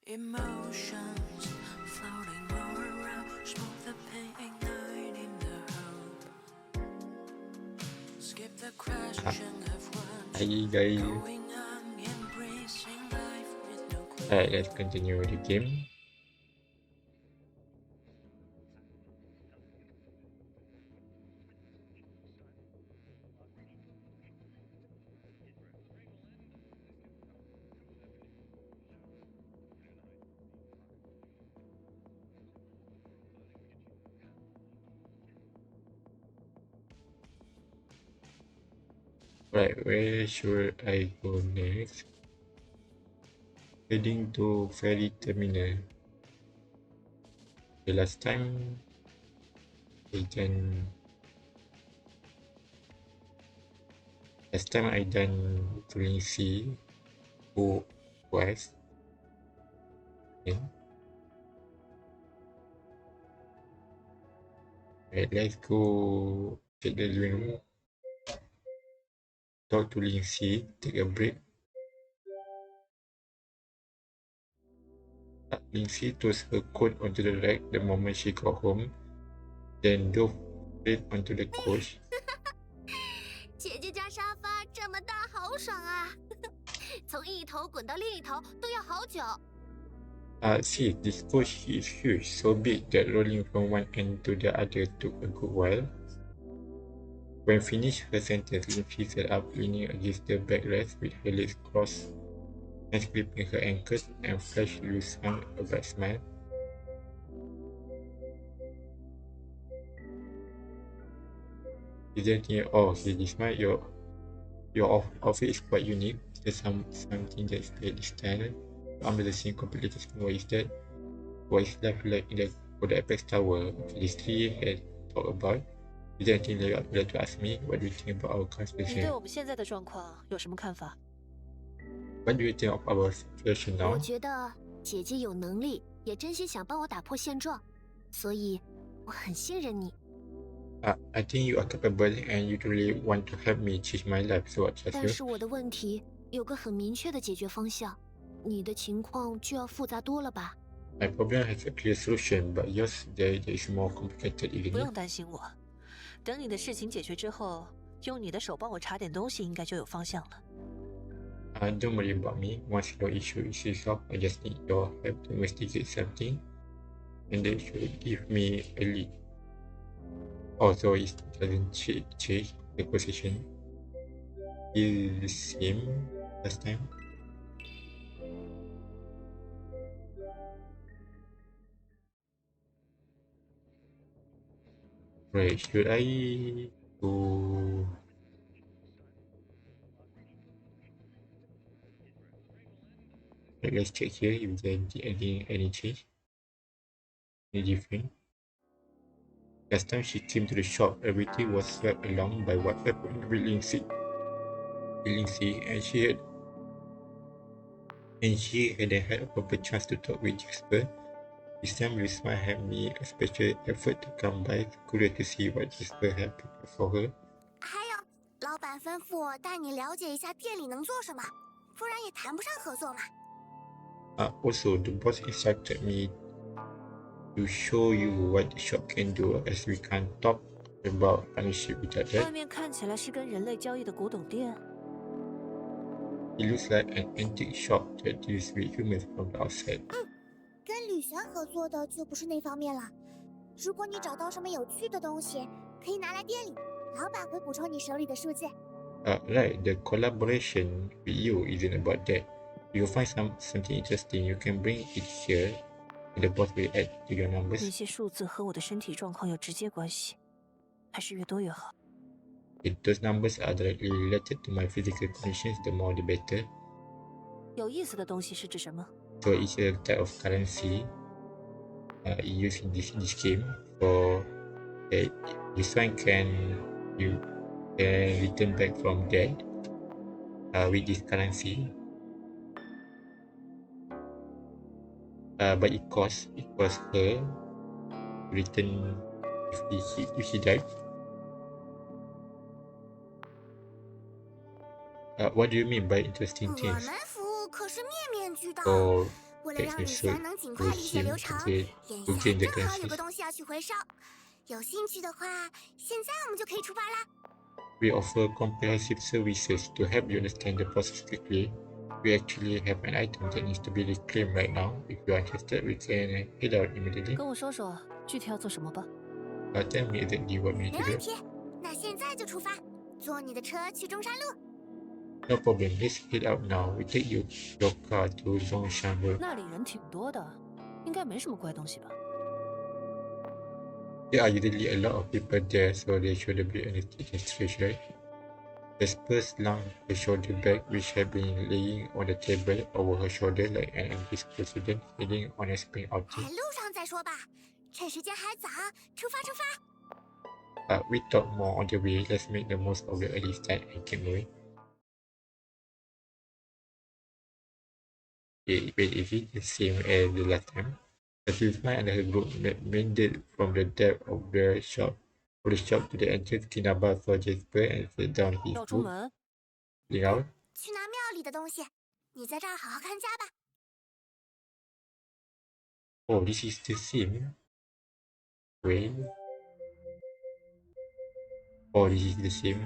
Emotions floating all around, smoke the pain, igniting the hope. Skip the question of what Hi guys. going on, embracing life with no clue. Alright, let's continue the game. Right, where should I go next? Heading to ferry terminal. The last time I done Turing C who was okay. Right, let's go take the living room. Talk to Lindsay, take a break. Lindsay tossed her coat onto the rack the moment she got home, then dove straight onto the couch. 姐姐家沙发这么大，好爽啊！从一头滚到另一头都要好久。See, this couch is huge, so big that rolling from one end to the other took a good while. When finished her sentence, Lindsay sat up, leaning against the backrest with her legs crossed and gripping her ankles, and flashed Lucian a bright smile. Isn't it? Oh, okay, this smile, your outfit is quite unique. There's something that's very style. Under the scene, completely asking what is that? What is life like in the Apex Tower? History had talked about. Is there anything that you would like to ask me? What do you think about our current 你 situation? 对我们现在的状况有什么看法？ What do you think of our situation 我 now? 觉得姐姐有能力，也真心想帮我打破现状，所以我很信任你。I think you are capable and you really want to help me change my life, so I trust 但 you. 是我的问题有个很明确的解决方向，你的情况就要复杂多了吧？ My problem has a clear solution, but yours there is more complicated, 不 isn't it? 用担心我，等你的事情解决之后，用你的手帮我查点东西，应该就有方向了。Don't worry about me. Once your issue is resolved, I just need your help to investigate something, and they should give me a lead. Also, it doesn't change the position. Is the same last time. Right, should I go? Let's check here if there's any change. Any different? Last time she came to the shop, everything was swept along by what happened with Lindsay, and she hadn't had a proper chance to talk with Jasper. This time, Rizwan had made a special effort to come by, curious to see what Jasper had prepared for her. 还有，老板吩咐我带你了解一下店里能做什么，不然也谈不上合作嘛。Also, the boss instructed me to show you what the shop can do, as we can't talk about partnership without 外 that. 面看起来是跟人类交易的古董店， It looks like an antique shop that deals with humans from the outside. 跟吕璇合作的就不是那方面了。如果你找到什么有趣的东西，可以拿来店里，老板会补充你手里的数字。Right, the collaboration with you isn't about that. If you find something interesting, you can bring it here, and the boss will add to your 那 numbers. 些数字和我的身体状况有直接关系，还是越多越好。 If those numbers are directly related to my physical conditions, the more the better. 有意思的东西是指什么？ So it's a type of currency used in this game. So this one you can return back from dead with this currency. But it costs her to return if she died. What do you mean by interesting 我 things? 们服务可是面面俱到， So 为了让吕 successor 璇能尽 to 快理解 him 流程， 眼 to 下 gain the 正好有个 classes. 东西要去回收。有兴趣的话，现在我们就可以出发啦。We offer comprehensive services to help you understand the process quickly. We actually have an item that needs to be reclaimed right now. If you are interested, we can head out immediately. 跟我说说具体要做什么吧。Tell me exactly what we need 没 to 问 do. 题，那现在就出发，坐你的车去中山路。No problem. Let's head out now. We take your car to Zhongshan Road. 那里人挺多的，应该没什么怪东西吧？ There are usually a lot of people there, so there shouldn't be any strange, right? Jasper slung her shoulder bag, which had been laying on the table over her shoulder like an English student heading on a spring 哎， outing. 路上再说吧，趁时间还早，出发出发。But we talk more on the way. Let's make the most of the early start and get moving. Okay, wait, is it the same as the last time? A Zulfan and her group mended from the depth of the shop to the entrance. Kinaba saw Jasper and set down his 要出 book, 门， pulling out. 去拿庙里的东西，你在这儿好好看家吧。 Oh, this is the same. Wait. Oh, this is the same.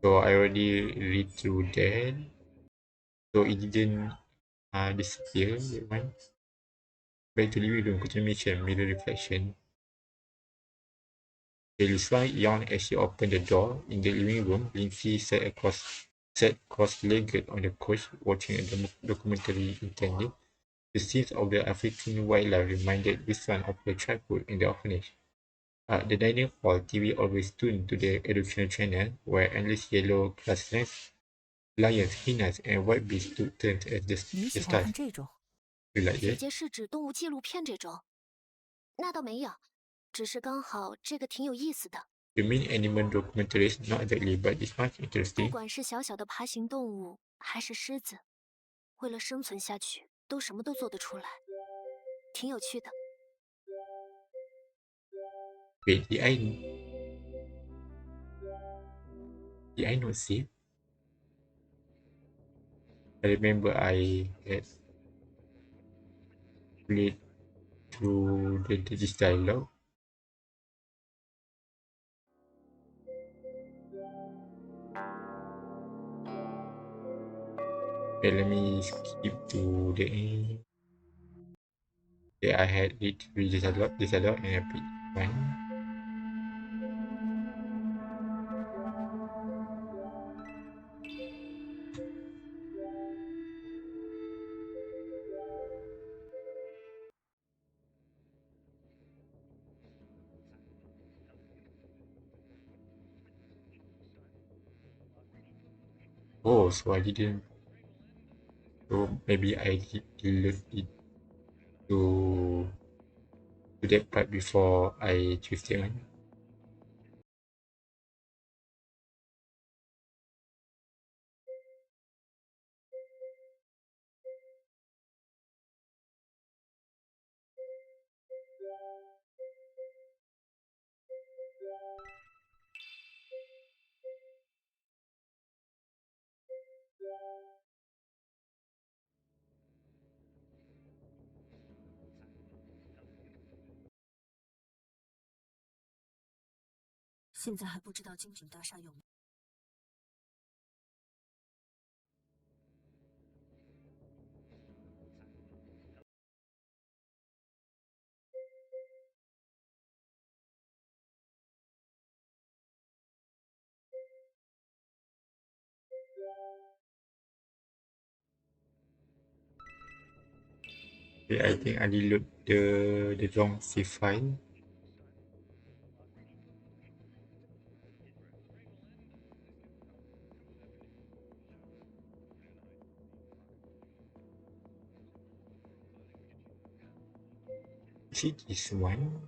So I already read through that. So it didn't disappear. That one. Back to living room. Continuation. Mirror reflection. Lucifer yawned as she opened the door. In the living room, Lindsay sat cross-legged on the couch, watching a documentary intently. The scenes of the African wildlife reminded Lucifer of her childhood in the orphanage. The dining hall TV always tuned to the educational channel, where endless yellow grasslands, lions, hyenas, and white beasts took turns as the 你喜欢 stars. 看这种？ You like 姐 that? 姐是指动物纪录片这种？那倒没有，只是刚好这个挺有意思的。 You mean animal documentaries? Not exactly, but it's much 不 interesting. 管是小小的爬行动物，还是狮子，为了生存下去，都什么都做得出来，挺有趣的。 Wait, did I not see? I remember I had played through this dialogue. Okay, let me skip to the end. Okay, I had read through this dialogue and I picked one. Oh, so I didn't. So maybe I did load it to that part before I choose that one. “现在还不知道精品大厦有没有。” Okay, I think I did load the wrong save file. Is it this one?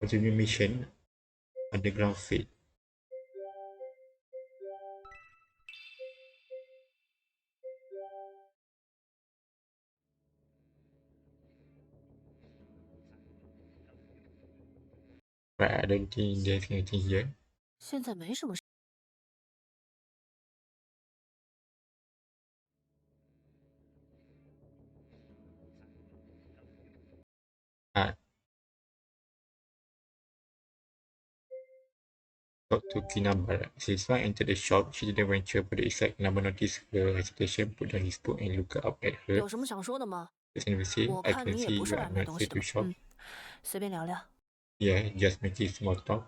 Continue mission. Underground fate. Right, I don't think there's anything here. 现在没什么事。Ah, talk to Kinabara. Since Swan entered the shop, she didn't venture further inside. Kinabara noticed her hesitation, put down his book and looked up at her. 有什么想说的吗？ Just never say, 我 I 看 can 你也 see 不是 you 来 are 买 not 东 here 西的 to 吧？ shop. 随便聊聊。Yeah, just making small talk.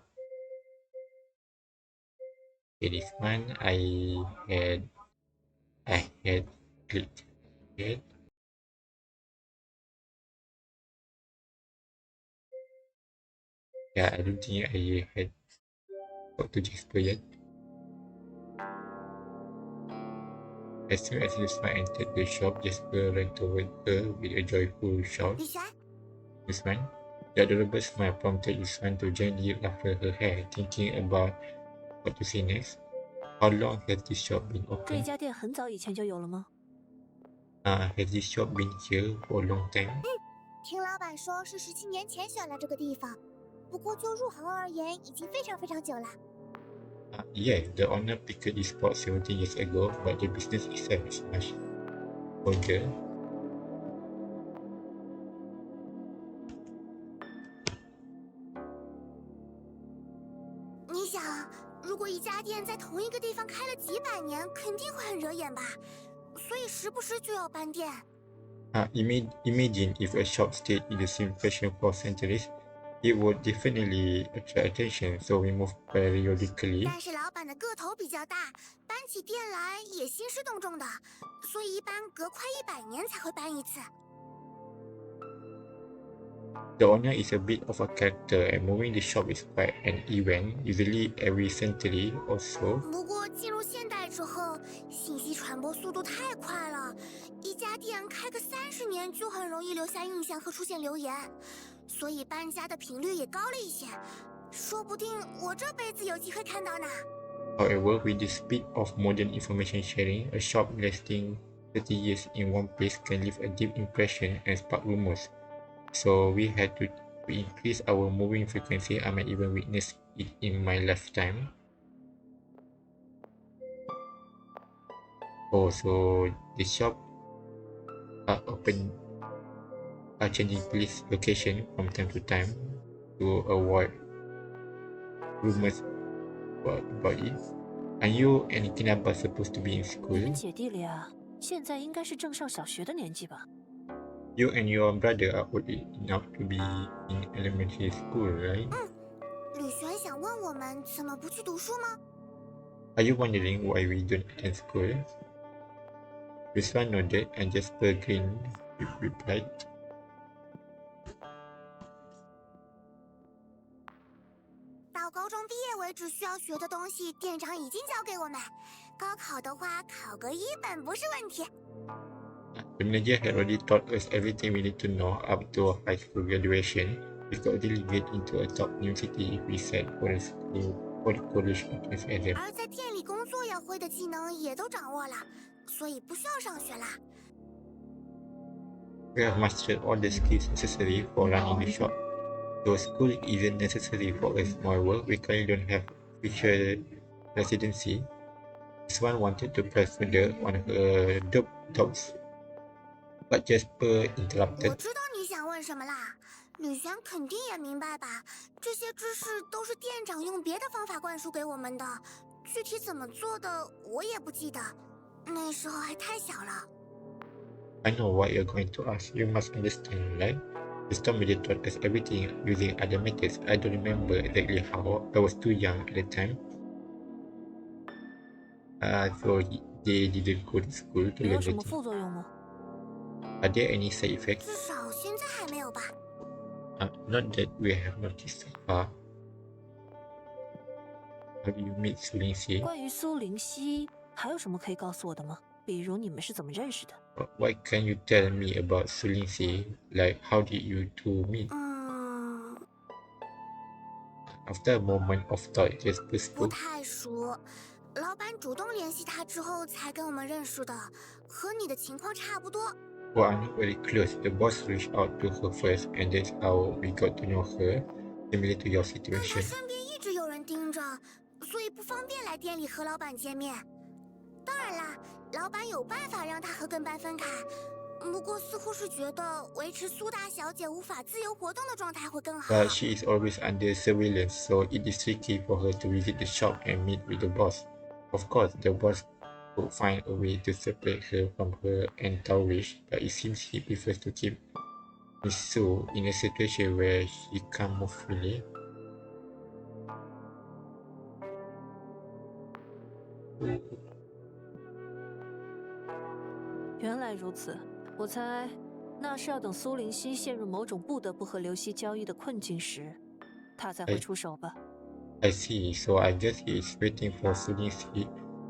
Okay, this one I had clicked it. Yeah, I don't think I had talked to Jasper yet. As soon as Yusman entered the shop, Jasper ran toward her with a joyful shout. 雨璇， Yusman? The adorable smile prompted Yusman to gently ruffle her hair, thinking about what to say next. How long has this shop been 这 open? 家店很早以前就有了吗？ Has this shop been here for a long time? 听老板说是17年前选了这个地方，不过就入行而言，已经非常非常久了。Yeah, the owner picked this spot 17 years ago, but the business itself is much older. 你想，如果一家店在同一个地方开了几百年，肯定会很惹眼吧？所以时不时就要搬店。Imagine if a shop stayed in the same fashion for centuries, it would definitely attract attention, so we move periodically. 但是老板的个头比较大，搬起店来也兴师动众的，所以一般隔快100年才会搬一次。The owner is a bit of a character, and moving the shop is quite an event, usually every century or so. 不过进入现代之后，信息传播速度太快了，一家店开个30年就很容易留下印象和出现留言，所以搬家的频率也高了一些。说不定我这辈子有机会看到呢。However, with the speed of modern information sharing, a shop lasting 30 years in one place can leave a deep impression and spark rumors. So we had to increase our moving frequency. I might even witness it in my lifetime. Oh, so the shop are changing place location from time to time to avoid rumors about it. Are you and Kinaba supposed to be in 你 school? 们姐弟俩现在应该是正上小学的年纪吧？ You and your brother are old enough to be in elementary school, right? 吕璇想问我们怎么不去读书吗？ Are you wondering why we don't attend school? Rizwan nodded and Jasper grinned, replied. 到高中毕业为止需要学的东西，店长已经教给我们。高考的话，考个1本不是问题。 The manager had already taught us everything we need to know up to high school graduation. We could really get into a top university if we set for the college entrance exam. 而在店里工作要会的技能也都掌握了，所以不需要上学啦。 We have mastered all the skills necessary for running the shop. Though school isn't necessary for us, moreover, we currently don't have future residency. Swan wanted to press further on her doubts, but Jasper 我 interrupted. 知道你想问什么啦，吕璇肯定也明白吧？这些知识都是店长用别的方法灌输给我们的，具体怎么做的我也不记得，那时候还太小了。 I know what you're going to ask. You must understand, right? The storm really taught us everything using other methods. I don't remember exactly how. I was too young at the time. So they didn't go to school to 有 learn 什 the 么 thing. 副作用吗？ Are there any side effects? 至少现在还没有吧？ Not that we have noticed so far. Have you met Suling 关于苏灵溪，还有什么可以告诉我的吗？比如你们是怎么认识的？ What can you tell me about Suling? Like, how did you two meet? After a moment of thought, Jasper 不 spoke. 太熟，老板主动联系他之后才跟我们认识的，和你的情况差不多。We are not very close. The boss reached out to her first, and that's how we got to know her. Similar to your 但他 situation. 身边一直有人盯着，所以不方便来店里和老板见面。当然啦，老板有办法让他和跟班分开，不过似乎是觉得维持苏大小姐无法自由活动的状态会更好。 But she is always under surveillance, so it is tricky for her to visit the shop and meet with the boss. Of course, the boss would find a way to separate her from her entourage, but it seems he prefers to keep Miss Sue in a situation where she can't move freely. Oh, 原来如此，我猜那是要等苏灵溪陷入某种不得不和刘希交易的困境时，他才会出手吧。I see, so I guess he is waiting for Sulinsi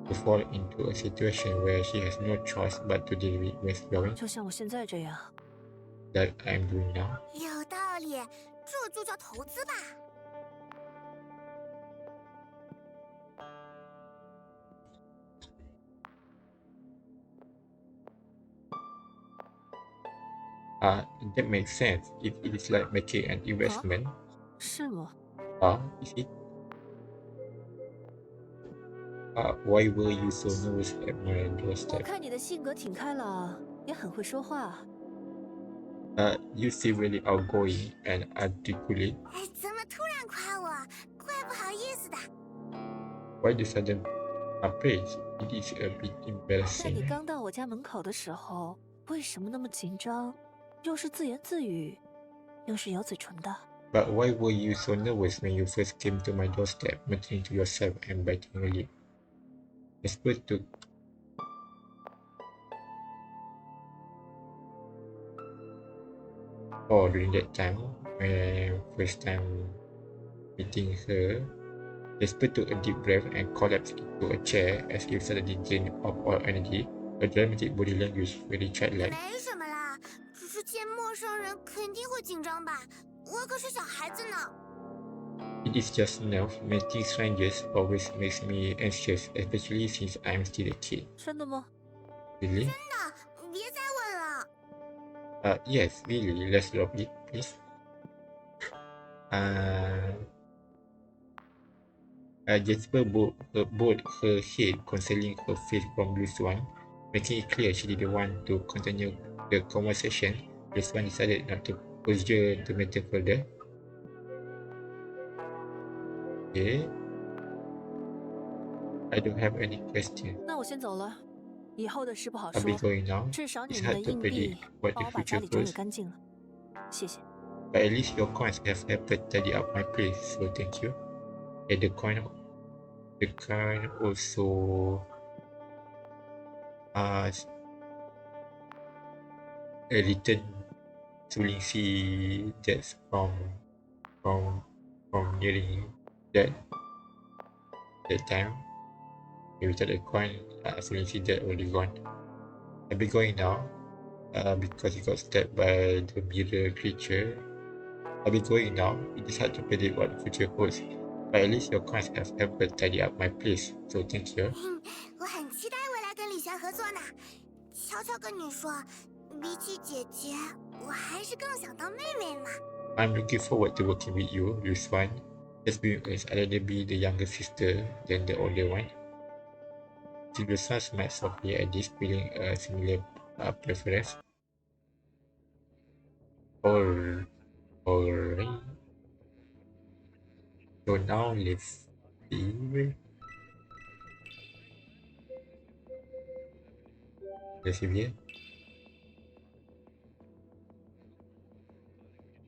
to fall into a situation where she has no choice but to deal with West Blowing 就像我现在这样。 that I'm doing now. 有道理，这就叫投资吧。 That makes sense. If it is like making an investment. 是吗？ Is it? Why were you so nervous at my 我 doorstep? 看你的性格挺开朗，也很会说话。 You seem really outgoing and articulate. 哎，怎么突然夸我？怪不好意思的。 Why the sudden praise? It is a bit 在你 embarrassing. 刚到我家门口的时候，为什么那么紧张？又是自言自语，又是咬嘴唇的。 But why were you so nervous when you first came to my doorstep, muttering to yourself and biting your lip? Jasper took during that time, when first time meeting her, Jasper took a deep breath and collapsed into a chair as if suddenly drained of all energy. A dramatic body language, very childlike. 没什么啦，只是见陌生人肯定会紧张吧？我可是小孩子呢。 It is just nerve. Meeting strangers always makes me anxious, especially since I'm still a kid. 真的吗？ Really? 那别再问了。 Yes, really. Let's drop it, please. Jasper bowed her head, concealing her face from Swan, making it clear she didn't want to continue the conversation. Swan decided not to pursue the matter further. Okay. I don't have any question. 那我先走了，以后的事不好 I'll be 说。 going now. 至少你 It's 们的 hard to 硬 predict 币 what 帮 the 我把家 future 里整理 holds. 干净了，谢谢。 But at least your coins have helped tidy up my place, so thank you. And the coin also a return to Lindsay that's from nearing that time. Without the coin, so Lindsay that already gone. I'll be going now. Because he got stabbed by the mirror creature. I'll be going now. It is hard to predict what the future holds, but at least your coins have helped tidy up my place, so thank you. 我很期待未来跟李璇合作呢。悄悄跟你说，比起姐姐，我还是更想当妹妹嘛。 I'm looking forward to working with you, Swan. Just because I'd rather be the younger sister than the older one. Silver Sun smiled softly at this, feeling a similar preference. Alright. So now let's see. Let's see here.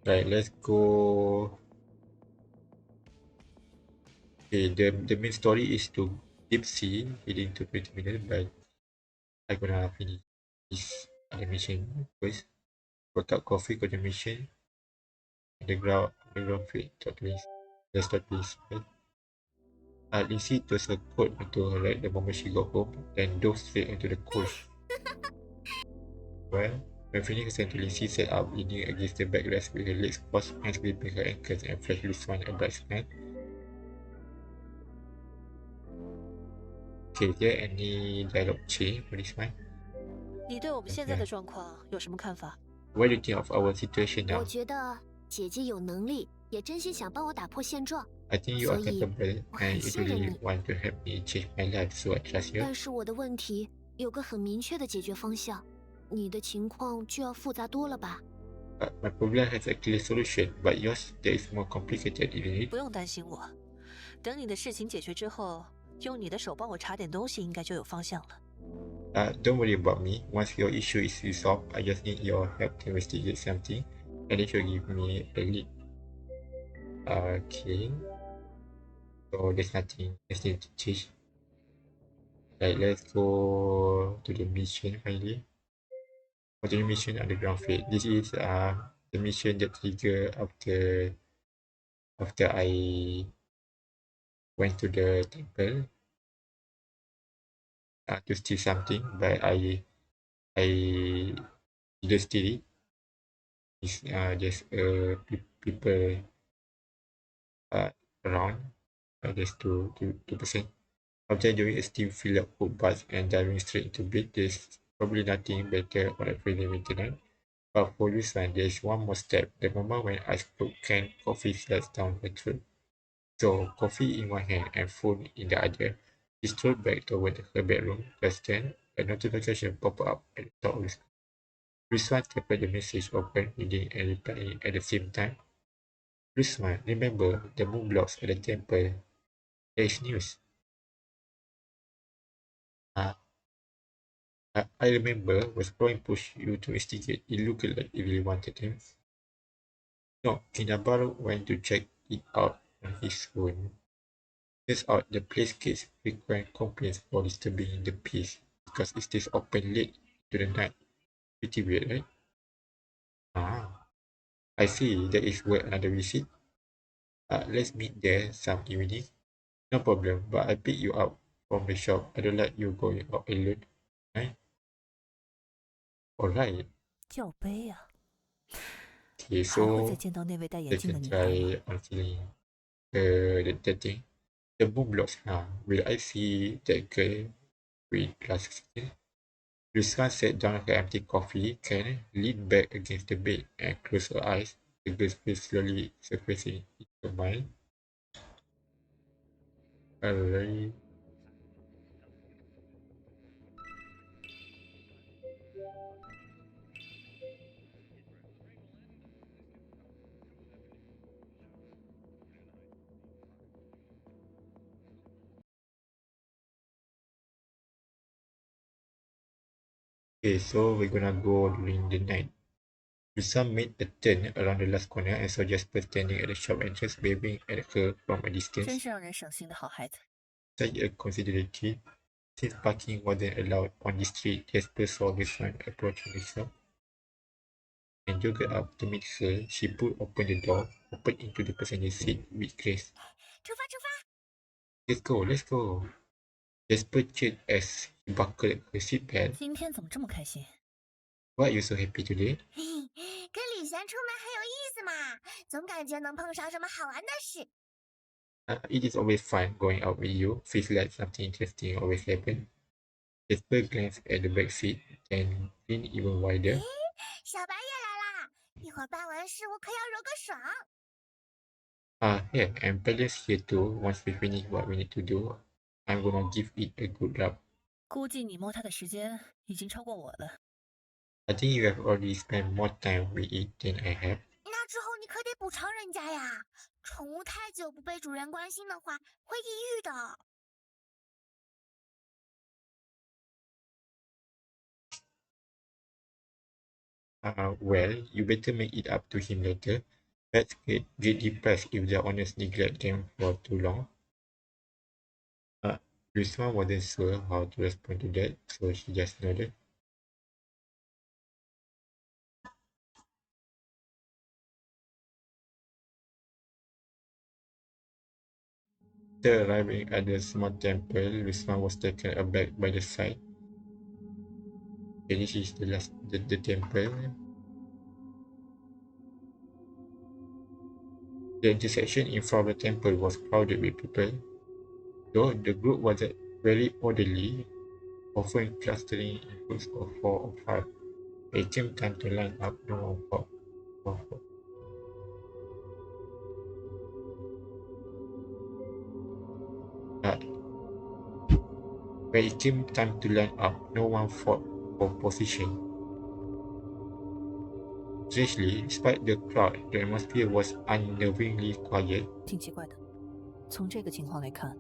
Right, let's go. Okay, the main story is to deep sea heading to 20 minutes, but I'm gonna finish this animation first. Work out coffee consumption. Underground fleet totally. Let's start this. Lindsay tossed her coat into her right the moment she got home, then dove straight into the coach. Well, when finishing her sentence, Lindsay sat up, leaning against the backrest with her legs crossed, hands gripping her ankles, and flashed Swan a bright smile. Okay, is there any dialogue change for this one? 你对我们现在的状况有什么看法？ What do you think of our situation 我 now? 觉得姐姐有能力，也真心想帮我打破现状， I think you are 所以 capable 我 and 很 you 信任 really 你。 want to help me change my life, so I trust you. 但是我的问题有个很明确的解决方向，你的情况就要复杂多了吧？ My problem has a clear solution, but yours that is more complicated, isn't it? 不用担心我，等你的事情解决之后，用你的手帮我查点东西，应该就有方向了。Don't worry about me. Once your issue is resolved, I just need your help to investigate something, and if you give me a lead. Okay. So there's nothing else need to change. Right, let's go to the mission finally. For the mission underground fate. This is the mission that trigger after I went to the temple to steal something, but I didn't steal it. It's just people around. Just two percent. After doing a steam fill up food bath and diving straight into bed, there's probably nothing better on a Friday midnight. But for this one, there's one more step. The moment when I spoke canned coffee slides down her throat. So, coffee in one hand and phone in the other, she strolled back toward her bedroom. Just then, a notification popped up at the top of the screen. Rizwan tapped the message open, reading and replying at the same time. Rizwan, remember the moon blocks at the temple. There is news. Uh, I remember when Brian pushed you to investigate. It looked like he really wanted him. No, Kinabalu went to check it out on his own. Turns out the place gets frequent complaints for disturbing the peace because it stays open late to the night. Pretty weird, right? Ah, I see. That is worth another visit. Let's meet there some evening. No problem, but I pick you up from the shop. I don't like you going out alone. Right? Alright. 叫杯呀、Okay, 还会再 so 见到那位戴眼 they 镜的 can 女孩吗？ try on feeling the thing. The moon blocks. Will I see that girl with glasses again? Rizwan sat down her empty coffee can, leaned back against the bed, and closed her eyes. The girl's face slowly surfacing in her mind. Alright. Okay, so we're gonna go during the night. Rizwan made a turn around the last corner and saw Jasper standing at the shop entrance, waving at her from a 真 distance. 是让人省心的好孩子。 Such a considerate kid. Since parking wasn't allowed on the street, Jasper saw Rizwan approaching the shop and jogged up to meet her. She pulled open the door, opened into the passenger seat with grace. 出发，出发！ Let's go, let's go. Jasper cheered as he buckled her seatbelt. 今天怎么这么开心？ Why are you so happy today? 嘿嘿，跟李璇出门很有意思嘛，总感觉能碰上什么好玩的事。It is always fun going out with you. Feels like something interesting always happens. Jasper glanced at the back seat, then grinned even wider. 小白也来啦，一会儿办完事我可要揉个爽。Yeah, and Palace here too. Once we finish what we need to do, I'm gonna give it a good rub. 估计你摸它的时间已经超过我了。 I think you have already spent more time with it than I have. 那之后你可得补偿人家呀，宠物太久不被主人关心的话，会抑郁的。Well, you better make it up to him later. Pets get depressed if their owners neglect them for too long. Rizwan wasn't sure how to respond to that, so she just nodded. After arriving at the small temple, Rizwan was taken aback by the sight. Okay, this is the temple. The intersection in front of the temple was crowded with people. Though the group wasn't very orderly, often clustering in groups of 4 or 5. It came time to line up, no one fought. When it came time to line up, no one fought for position. Strangely, despite the crowd, the atmosphere was unnervingly quiet. 挺奇怪的。从这个情况来看，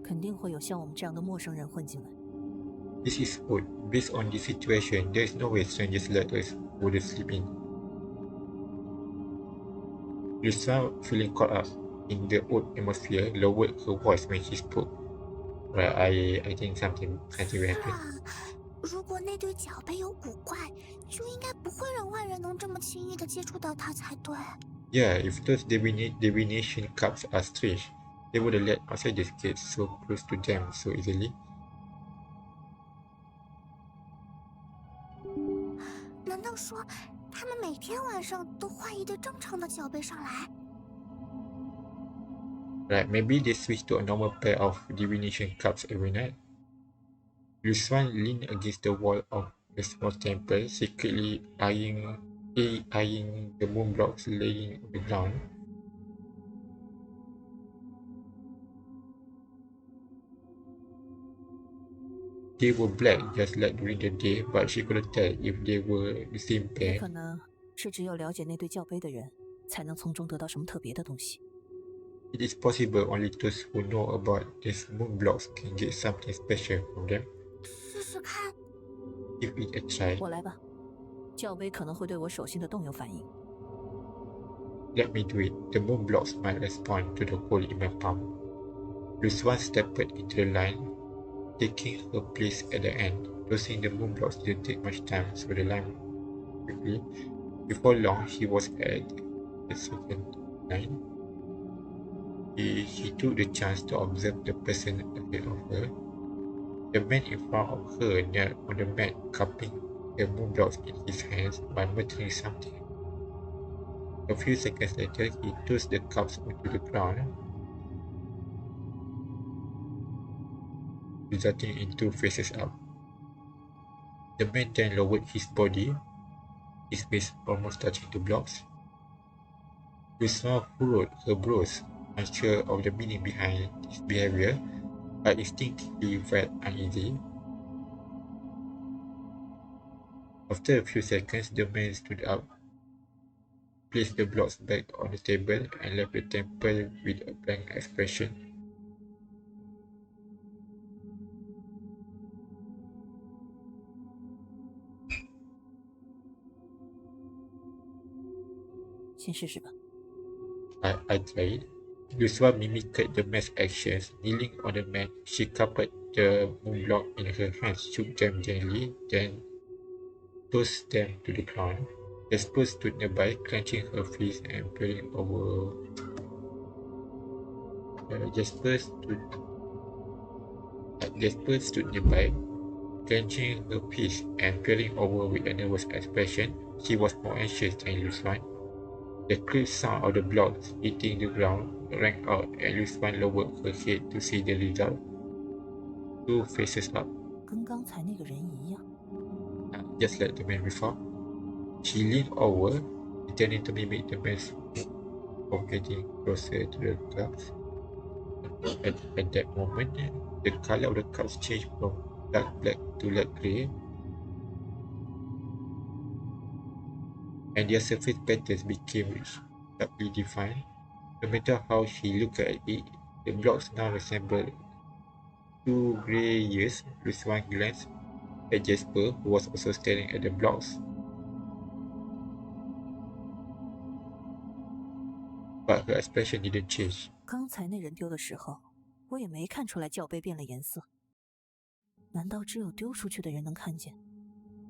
肯定会有像我们这样的陌生人混进来。This is odd. Based on the situation, there is no way strangers like us would sleep in. Lisa, feeling caught up in the odd atmosphere, lowered her voice when she spoke. Right, I think something will 是 happen. 啊，如果那对脚杯有古怪，就应该不会让外人能这么轻易的接触到它才对。Yeah, if those divination cups are strange, they would let outsiders get so close to them so easily. 难道说他们每天晚上都换一对正常的脚杯上来？ Right, maybe they switch to a normal pair of divination cups every night. Yuswan leaned against the wall of the small temple, secretly eyeing the moon blocks laying on the ground. They were black just like during the day, but she couldn't tell if they were the same 也 pair. 可能是只有了解那对教杯的人，才能从中得到什么特别的东西。It is possible only those who know about these moon blocks can get something special from them. 试试看。 Give it a try. 我来吧，教杯可能会对我手心的洞有反应。Let me do it. The moon blocks might respond to the hole in my palm. Yuswan stepped into the line, taking her place at the end. Closing the moon blocks didn't take much time, so the line quickly. Before long, she was at the second line. She took the chance to observe the person ahead of her. The man in front of her knelt on the mat, cupping the moon blocks in his hands while muttering something. A few seconds later, he tossed the cups onto the ground, resulting in 2 faces up. The man then lowered his body, his face almost touching the blocks. Kusma furrowed her brows, unsure of the meaning behind his behavior, but instinctively felt uneasy. After a few seconds, the man stood up, placed the blocks back on the table, and left the temple with a blank expression. I tried. Yuswa mimicked the man's actions. Kneeling on the mat, she coupled the moon block in her hands, shook them gently, then tossed them to the ground. Jasper stood nearby, clenching her fist and peering over. Jasper stood nearby, clenching her fist and peering over with a nervous expression. She was more anxious than Yuswan. The crisp sound of the blocks hitting the ground rang out, and Yuswan lowered her head to see the result. 2 faces up. 跟刚才那个人一样。Just like the man before. She leaned over, intending to mimic the man's move of getting closer to the cups. At that moment, the color of the cups changed from dark black to light grey, and their surface patterns became sharply defined. No matter how she looked at it, the blocks now resembled 2 grey ears. Luswan glanced at Jasper, who was also staring at the blocks. But her expression didn't change. 刚才那人丢的时候，我也没看出来教杯变了颜色。难道只有丢出去的人能看见？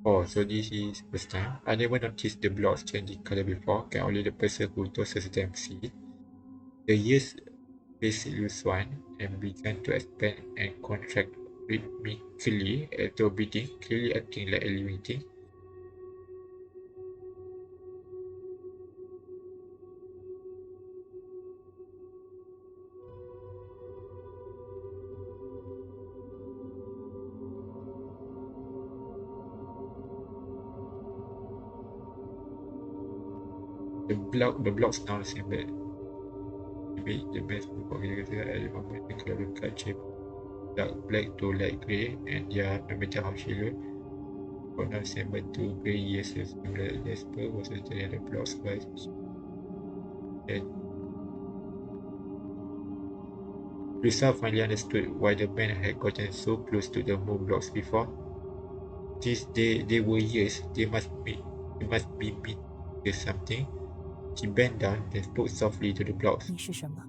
Oh, so this is first time. I never noticed the blocks changing color before. Can only the person who tosses them see it? The ears faced Luswan and began to expand and contract rhythmically as though beating, clearly acting like a living thing. The blocks now assembled. Maybe the best for at the moment the color cut shape dark black to light grey, and no matter how she looked, for now assembled to grey years similar Jasper was the blocks by Lisa finally understood why the band had gotten so close to the moon blocks before. Since they were years, they must be meant to something. She bent down and spoke softly to the blocks. 你是什么？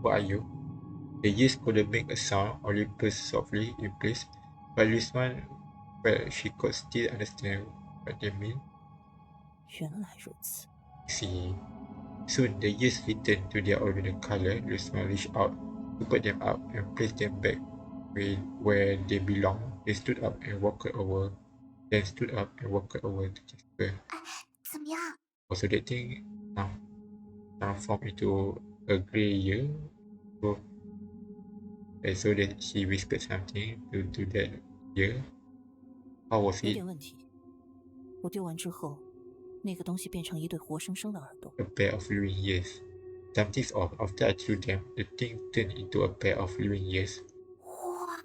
What are you? The years couldn't make a sound, only burst softly in place, but Lisa felt she could still understand what they mean. 原来如此。 See. Soon the years returned to their original color. Lisa reached out, scooped them up, and placed them back where they belong. They stood up and walked over. Then stood up and walked over to Jasper. 怎么样？ Also, that thing transformed into a grey year. So that she whispered something to that year. How was 有 it? 点问题。我丢完之后，那个东西变成一对活生生的耳朵。 A pair of living ears. Something's off. After I threw them, the thing turned into a pair of living ears. 哇，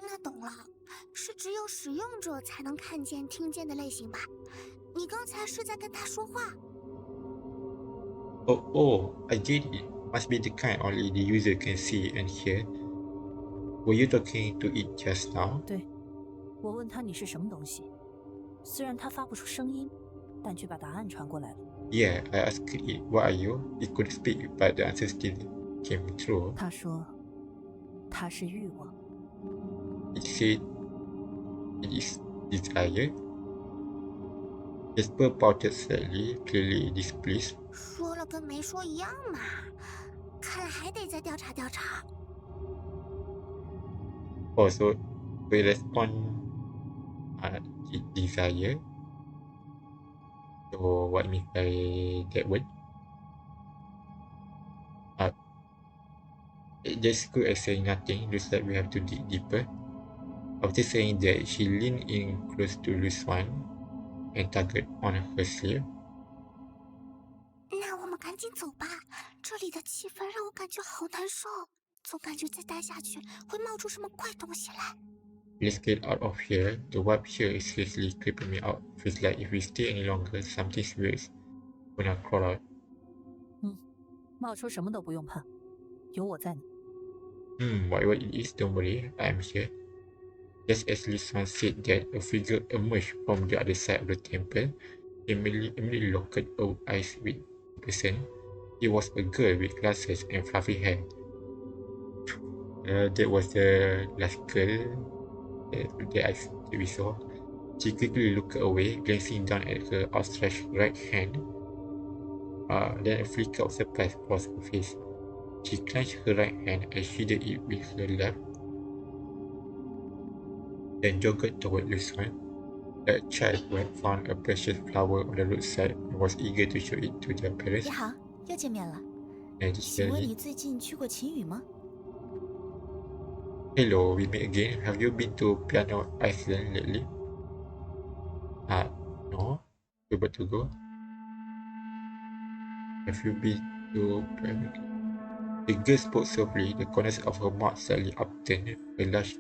那懂了，是只有使用者才能看见、听见的类型吧？你刚才是在跟他说话？ Oh, I get it. Must be the kind only the user can see and hear. Were you talking to it just now? 对，我问他你是什么东西，虽然他发不出声音，但却把答案传过来了。 Yeah, I asked it, what are you? It could speak, but the answer still came through. 他说，他是欲望。 It said it is desire. Jasper pouted slightly, clearly displeased. 说了跟没说一样嘛，看来还得再调查调查。 Also, we respond desire. So, what means by that word? It just good as saying nothing. Looks like we have to dig deeper. After saying that, she leaned in close to Lucian and tugged on her sleeve. 那我们赶紧走吧，这里的气氛让我感觉好难受，总感觉再待下去会冒出什么怪东西来。 Let's get out of here. The vibe here is seriously creeping me out. Feels like if we stay any longer, something weird is gonna crawl out. 冒出什么都不用怕，有我在呢。 Whatever it is, don't worry, I am here. Just as Lisan said that, a figure emerged from the other side of the temple. Emily locked her eyes with the person. It was a girl with glasses and fluffy hair. That was the last girl that we saw. She quickly looked away, glancing down at her outstretched right hand. Then a flicker of surprise crossed her face. She clenched her right hand and shielded it with her left, then jogged toward Lucian. The child who had found a precious flower on the roadside and was eager to show it to their parents. 你好，又见面了。 And 请问 Shirley, 你最近去过秦屿吗？ hello, we meet again. Have you been to Piano Island lately? No. We're about to go. Have you been to Piano? The girl spoke softly, the corners of her mouth slightly upturned. Her large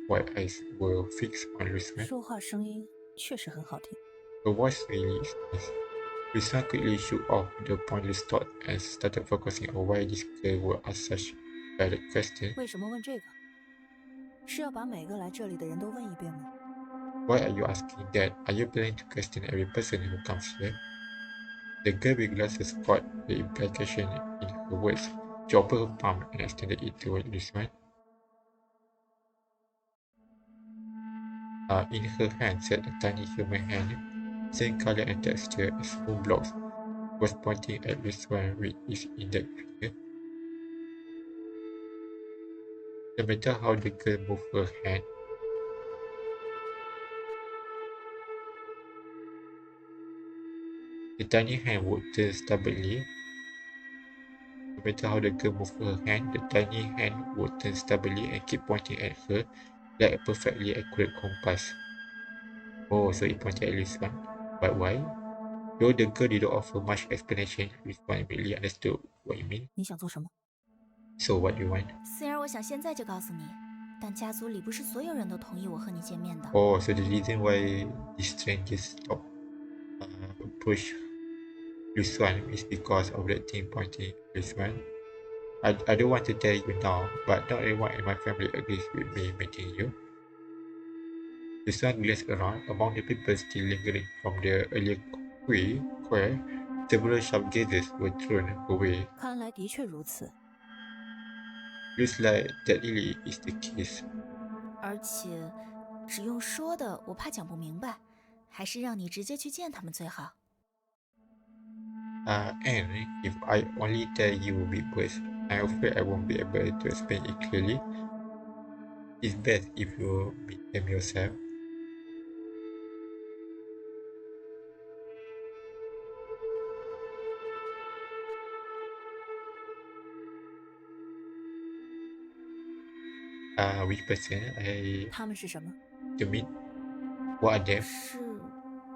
white eyes were fixed on Lucian. 说话声音确实很好听。 Her voice really is nice. Lucian quickly shook off the pointless thought and started focusing on why this girl would ask such valid questions. 为什么问这个？是要把每个来这里的人都问一遍吗？ Why are you asking that? Are you planning to question every person who comes here? The girl with glasses caught the implication in her words. She opened her palm and extended it toward Lucian. In her hand sat a tiny human hand, same color and texture as moon blocks. It was pointing at Lucian with its index finger. No matter how the girl moved her hand, the tiny hand would turn stubbornly. No matter how the girl moved her hand, the tiny hand would turn stubbornly and keep pointing at her like a perfectly accurate compass. Oh, so it pointed at Lucian. But why? Though the girl didn't offer much explanation, Rizwan immediately understood what you mean. 你想做什么？ So what do you want? 虽然我想现在就告诉你，但家族里不是所有人都同意我和你见面的。Oh, so the reason why these strangers approach Rizwan is because of that thing pointing Rizwan. I don't want to tell you now, but not everyone in my family agrees with me meeting you. Rizwan glanced around. Among the people still lingering from the earlier queer, several sharp gazes were thrown away. 看来的确如此。 Looks like that really is the case. 而且，只用说的，我怕讲不明白，还是让你直接去见他们最好。And if I only tell you big words, I'm afraid I won't be able to explain it clearly. It's best if you meet them yourself. Which person I 他们是什么？ to meet? What are they?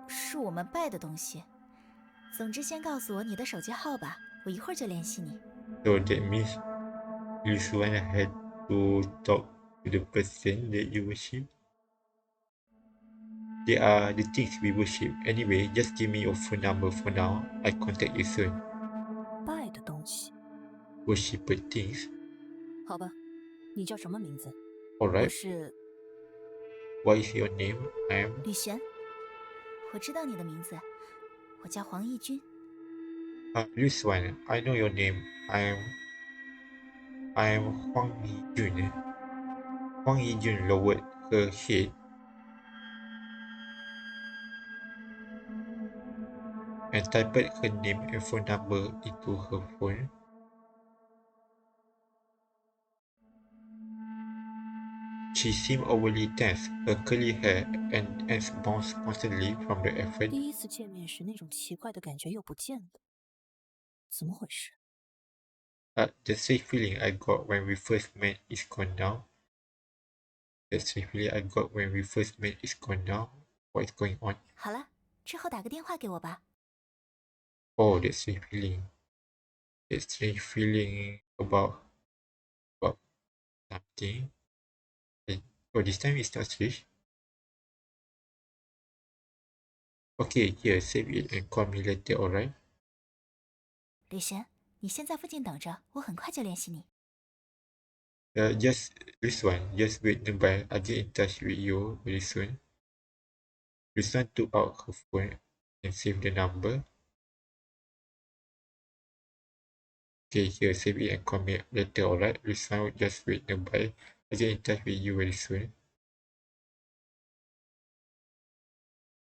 是我们拜的东西。总之，先告诉我你的手机号吧，我一会儿就联系你。So that means Rizwan had to talk to the person that you worship. They are the things we worship. Anyway, just give me your phone number for now. I contact you soon. 拜的东西。 Worshipper things. 好吧，你叫什么名字？ Alright. 我是 What is your name? I'm 吕璇，我知道你的名字，我叫黄义军。Rizwan. I know your name. I'm Huang Yijun. Huang Yijun lowered her head and typed her name and phone number into her phone. She seemed overly tense. Her curly hair and ends bounced constantly from the effort. 第一次见面时那种奇怪的感觉又不见了，怎么回事？ The safe feeling I got when we first met is gone now. The safe feeling I got when we first met is gone now. What is going on? 好了，之后打个电话给我吧。Oh, that safe feeling. That strange feeling about something. Oh, this time it's not strange. Okay, here, save it and call me later, alright? 吕璇，你先在附近等着，我很快就联系你。Just this one. Just wait nearby. I'll get in touch with you very soon. This one took out her phone and saved the number. Okay, here, save it and call me later, alright? This one, just wait nearby. I'll get in touch with you very soon.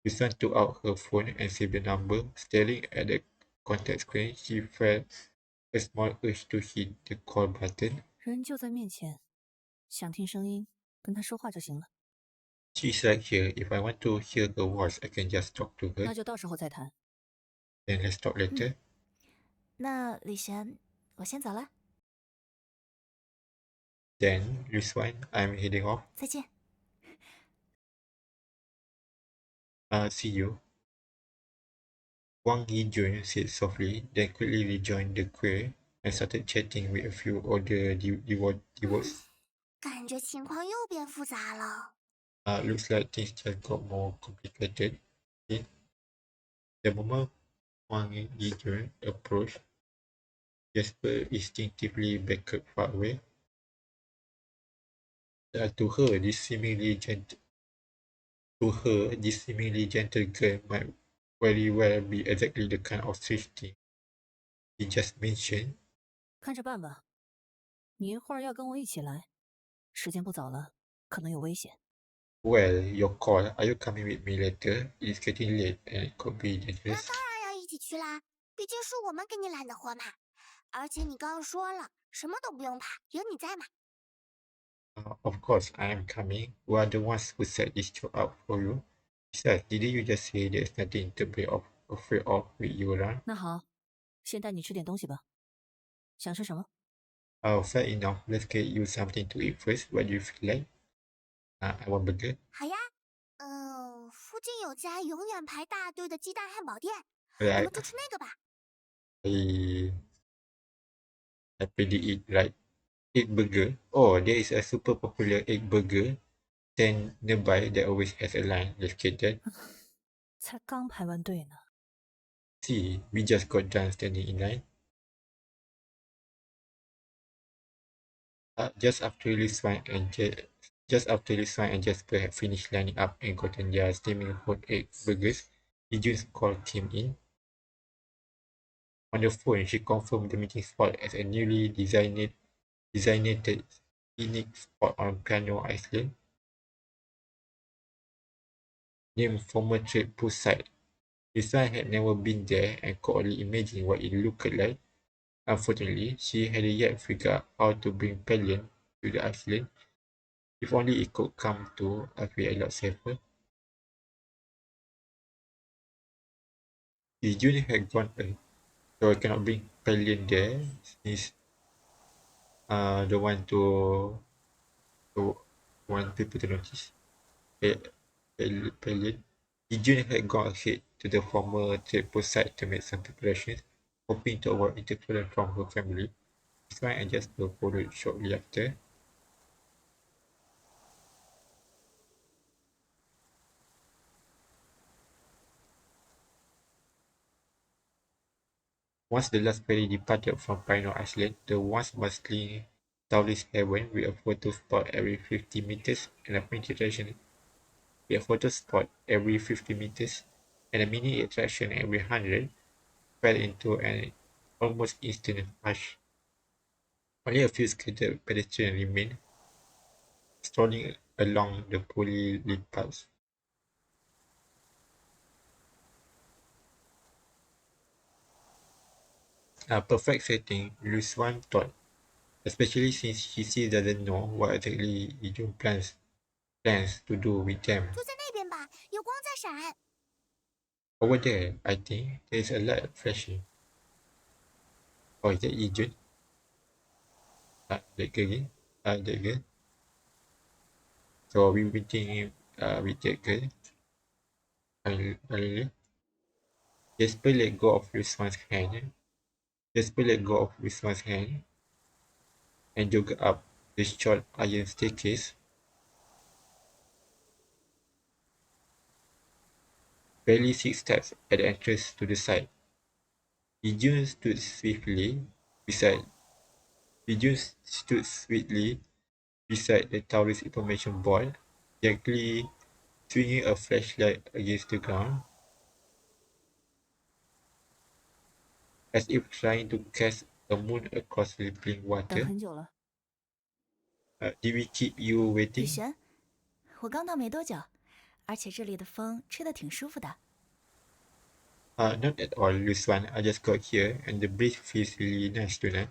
This one took out her phone and saved the number. Staring at the contact screen, she felt a small urge to hit the call button. 人就在面前，想听声音，跟他说话就行了。 She's right here. If I want to hear her voice, I can just talk to her. 那就到时候再谈。 Then let's talk later. 那吕璇，我先走了， Then, this one, I'm heading off. 再见。 See you. Wang Yijun said softly, then quickly rejoined the queue and started chatting with a few older devotees. 感觉情况又变复杂了。 Looks like things just got more complicated. Okay. The moment Wang Yijun approached, Jasper instinctively backed far away. To her, this seemingly gentle girl might very well be exactly the kind of strange thing he just mentioned. 看着办吧。你一会儿要跟我一起来，时间不早了，可能有危险。 Well, your call. Are you coming with me later? It's getting late and it could be 那 dangerous. 当然要一起去啦，毕竟是我们给你揽的活嘛。而且你刚刚说了，什么都不用怕，有你在嘛。 Of course, I am coming. We are the ones who set this job up for you. Besides, didn't you just say there's nothing to be afraid of with you around? 那好，先带你吃点东西吧。想吃什么？ Oh, fair enough. Let's get you something to eat first. What do you feel like? I want burger. 好呀，附近有家永远排大队的鸡蛋汉堡店，我们 Like 就吃那个吧。I I predict it right. Egg burger. Oh, there is a super popular egg burger stand nearby that always has a line located. 才刚排完队呢。See, we just got done standing in line. Just after Liswan and Jasper had finished lining up and gotten their steaming hot egg burgers, Iju's call came in. On the phone, she confirmed the meeting spot as a newly designated scenic spot on Piano Island, named former trade post site. Liswan had never been there and could only imagine what it looked like. Unfortunately, she hadn't yet figured out how to bring Pelion to the island. If only it could come to be a lot safer. Ijun had gone so I cannot bring Pelion there since don't to want people to notice. Pelion. Ijun had gone ahead to the former trade post site to make some preparations, hoping to avoid interference from her family. Ismail and Jasper followed shortly after. Once the last ferry departed from Pioneer Island, the once bustling Taoist Haven with a photo spot every 50 meters and a mini attraction and a mini attraction every 100 fell into an almost instant hush. Only a few scattered pedestrians remained, strolling along the poorly lit paths. A perfect setting, Luswan thought, especially since she still doesn't know what exactly Ijun plans to do with them. 就在那边吧，有光在闪。Over there, I think there is a light flashing. Oh, is that Ijun? That girl again? That girl. So we meeting with that girl. Finally, Jasper let go of Luswan's hand. Jasper let go of Luswan's hand and jogged up the short iron staircase. Barely 6 steps at the entrance to the site. Ijun stood beside beside the tower's information board, gently swinging a flashlight against the ground, as if trying to cast a moon across rippling 等 water. 很久了。Did we keep you 雨 waiting? 璇，我刚到没多久，而且这里的风吹得挺舒服的。Not at all, Luswan. I just got here and the breeze feels really nice tonight.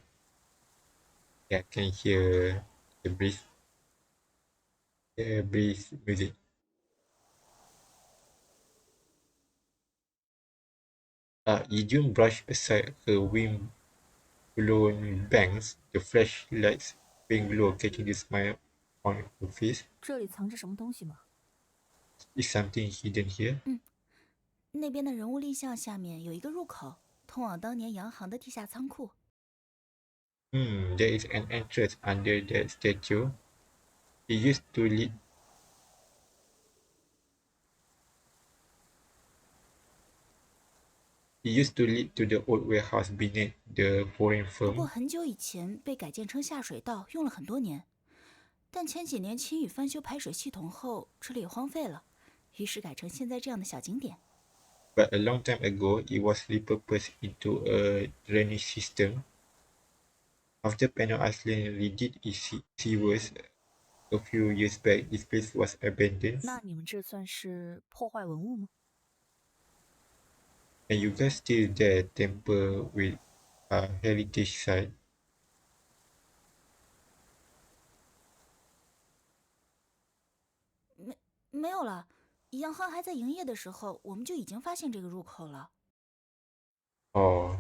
Yeah, I can hear the breeze music. Ijun brushed aside her wind-blown bangs, the flashlight's faint glow catching the smile on her face. 这里藏着什么东西吗？ Is something hidden here? 那边的人物立像下面有一个入口，通往当年洋行的地下仓库。There is an entrance under that statue. It used to lead to the old warehouse beneath the foreign 不过 firm. 很久以前被改建成下水道，用了很多年。但前几年秦宇翻修排水系统后，这里也荒废了，于是改成现在这样的小景点。But a long time ago, it was repurposed into a drainage system. After Panel Island redid its sewers a few years back, this place was abandoned. 那你们这算是破坏文物吗？ And you guys still there temper with a heritage site. 没有了，洋行还在营业的时候，我们就已经发现这个入口了。Oh,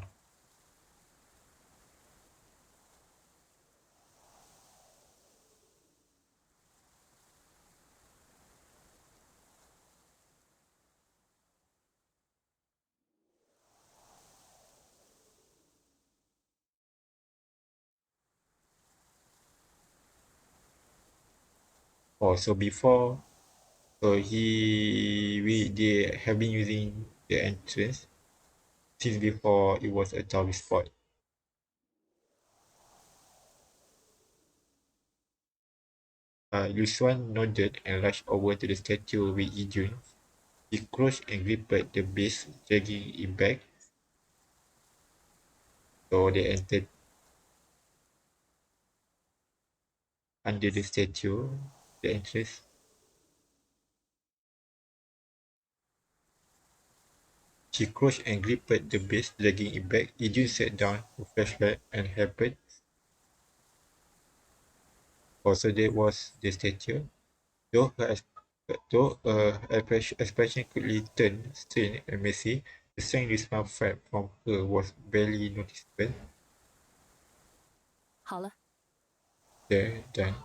Oh, so before, they have been using the entrance since before it was a tourist spot. Yushuan nodded and rushed over to the statue with Yijun. He crouched and gripped the base, dragging it back. So they entered under the statue, the entrance. She crouched and gripped the base, dragging it back. Yijun sat down, her flashlight and helped. Also, there was the statue. Though her expression quickly turned strained and messy, the strength this smile felt from her was barely noticeable. 好了， There, done.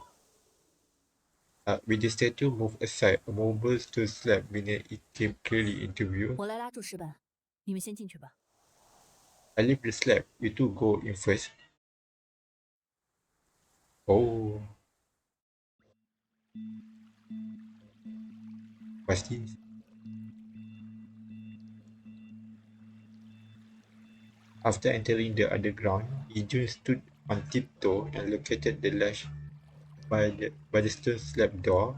With the statue moved aside, a mobile stool slab beneath it came clearly into view. 我来拉住石板，你们先进去吧。 I lift the slab. You two go in first. Oh, what's this? After entering the underground, Ijun stood on tiptoe and located the latch by the stone slab door.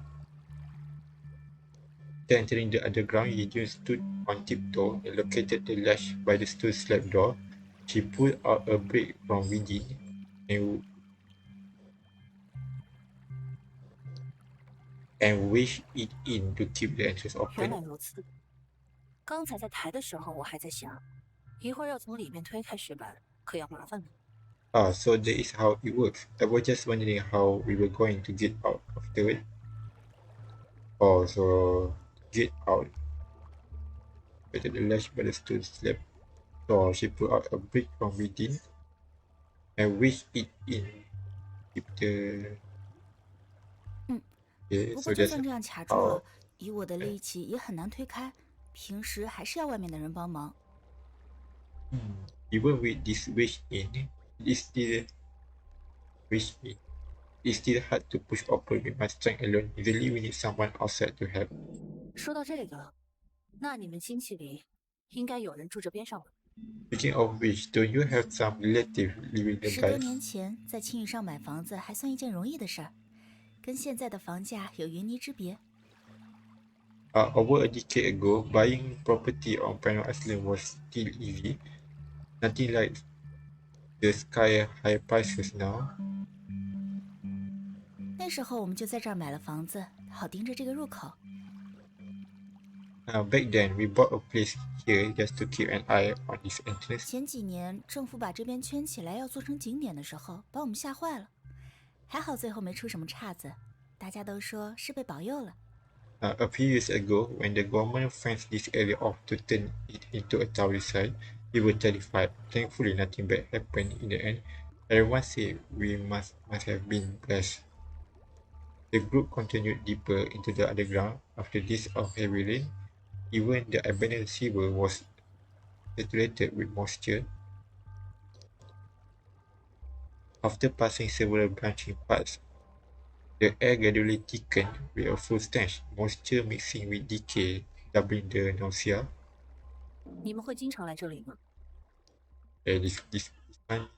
After entering the underground, Ijun stood on tiptoe and located the latch by the stone slab door. She pulled out a brick from within and wedged it in to keep the entrance 原来 open. 如此，刚才在抬的时候，我还在想，一会儿要从里面推开石板，可要麻烦了。 So that is how it works. I was just wondering how we were going to get out afterward. Oh, so get out. But the latch by the stone slab. So she pulled out a brick from within and wedged it in. Keep the 不 okay, 过 so 就 that's 算这样卡住 how 了，以我的力气也很难推开。平时还是要外面的人帮忙。even with this wedge in, it's still wedge in. It's still hard to push open with my strength alone. Usually we need someone outside to help. 说到这个，那你们亲戚里应该有人住这边上吧？ Speaking of which, don't you have some relative living 10多 nearby? 年前在青屿上买房子还算一件容易的事儿，跟现在的房价有云泥之别。Over a decade ago, buying property on Pano Island was still easy. Nothing like the sky high prices now. 那时候我们就在这儿买了房子，好盯着这个入口。Back then, we bought a place here just to keep an eye on this entrance. 前几年政府把这边圈起来要做成景点的时候，把我们吓坏了。还好最后没出什么岔子，大家都说是被保佑了。A few years ago, when the government fenced this area off to turn it into a tourist site, we were terrified. Thankfully, nothing bad happened in the end. Everyone said we must have been blessed. The group continued deeper into the underground. After days of heavy rain, even the abandoned sewer was saturated with moisture. After passing several branching paths, the air gradually thickened with a full stench, moisture mixing with decay, doubling the nausea. 你们会经常来这里吗？ This one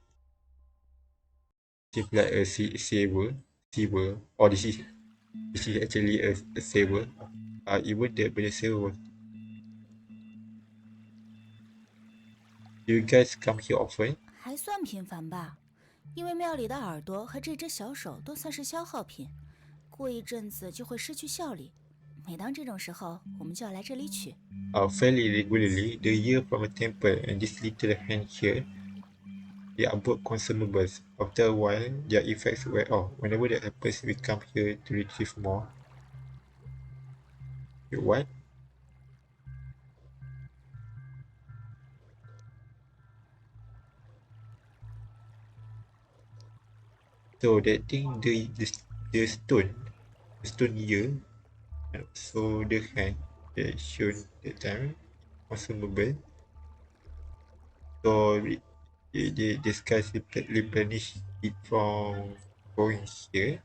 seems like a sewer, or this is actually a sewer. Even the sewer was. Do you guys come here often? 还算频繁吧，因为庙里的耳朵和这只小手都算是消耗品，过一阵子就会失去效力。每当这种时候，我们就要来这里取。Fairly regularly, the year from a temple and this little hand here, they are both consumables. After a while, their effects wear off. Whenever that happens, we come here to retrieve more. Wait, what? So that thing, the stone here, and also the hand that shown that time, consumable. So this guys replenish it from going here.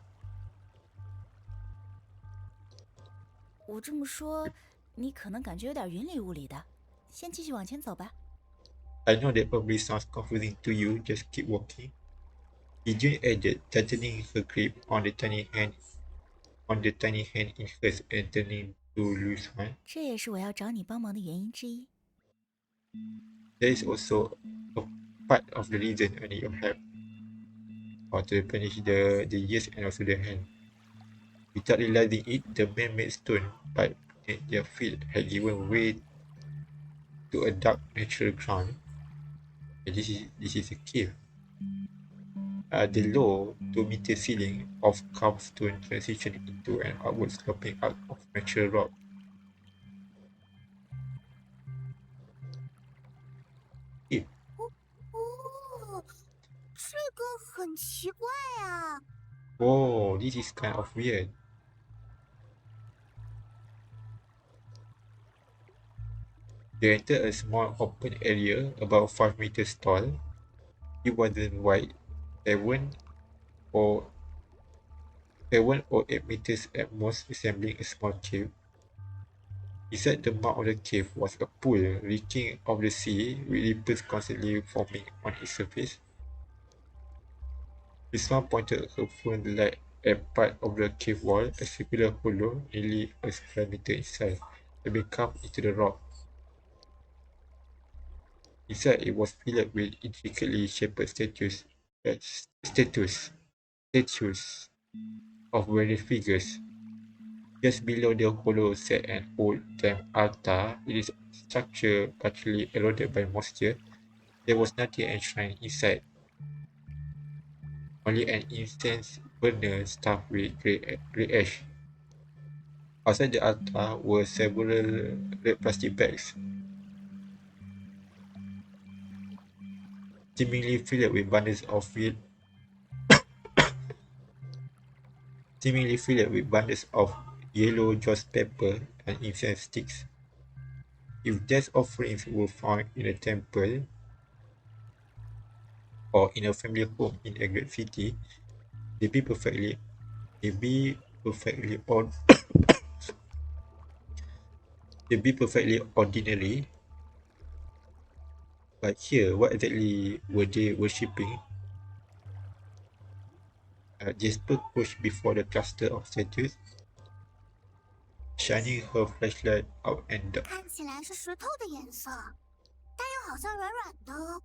我这么说，你可能感觉有点云里雾里的。先继续往前走吧。I know that probably sounds confusing to you, just keep walking. Pigeon added, tightening her grip on the tiny hand in hers and turning to loose one. 这也是我要找你帮忙的原因之一。There is also a part of the reason I need your help, or to replenish the ears and also the hand. Without realizing it, the man-made stone pipe beneath their feet had given way to a dark natural ground. And this is a cave. The low 2-meter ceiling of carved stone transitioned into an outward sloping arc of natural rock. 哦，这个很奇怪啊。Whoa, this is kind of weird. They entered a small open area about 5 meters tall. It wasn't wide, 7 or 8 meters at most, resembling a small cave. Beside the mouth of the cave was a pool reaching of the sea, with ripples constantly forming on its surface. Isma pointed her phone light at part of the cave wall, a circular hollow nearly a square meter in size, had been carved into the rock. Inside it was filled with intricately shaped statues of various figures. Just below the hollow sat an old damp altar, its structure partially eroded by moisture. There was nothing enshrined inside, only an incense burner stuffed with grey ash. Outside the altar were several red plastic bags, seemingly filled with bundles of yellow joss paper and incense sticks. If death offerings were found in a temple or in a family home in a great city, they'd be perfectly ordinary. But here, what exactly were they worshipping? Jasper pushed before the cluster of statues, shining her flashlight out and down. 看起来是石头的颜色，但又好像软软的。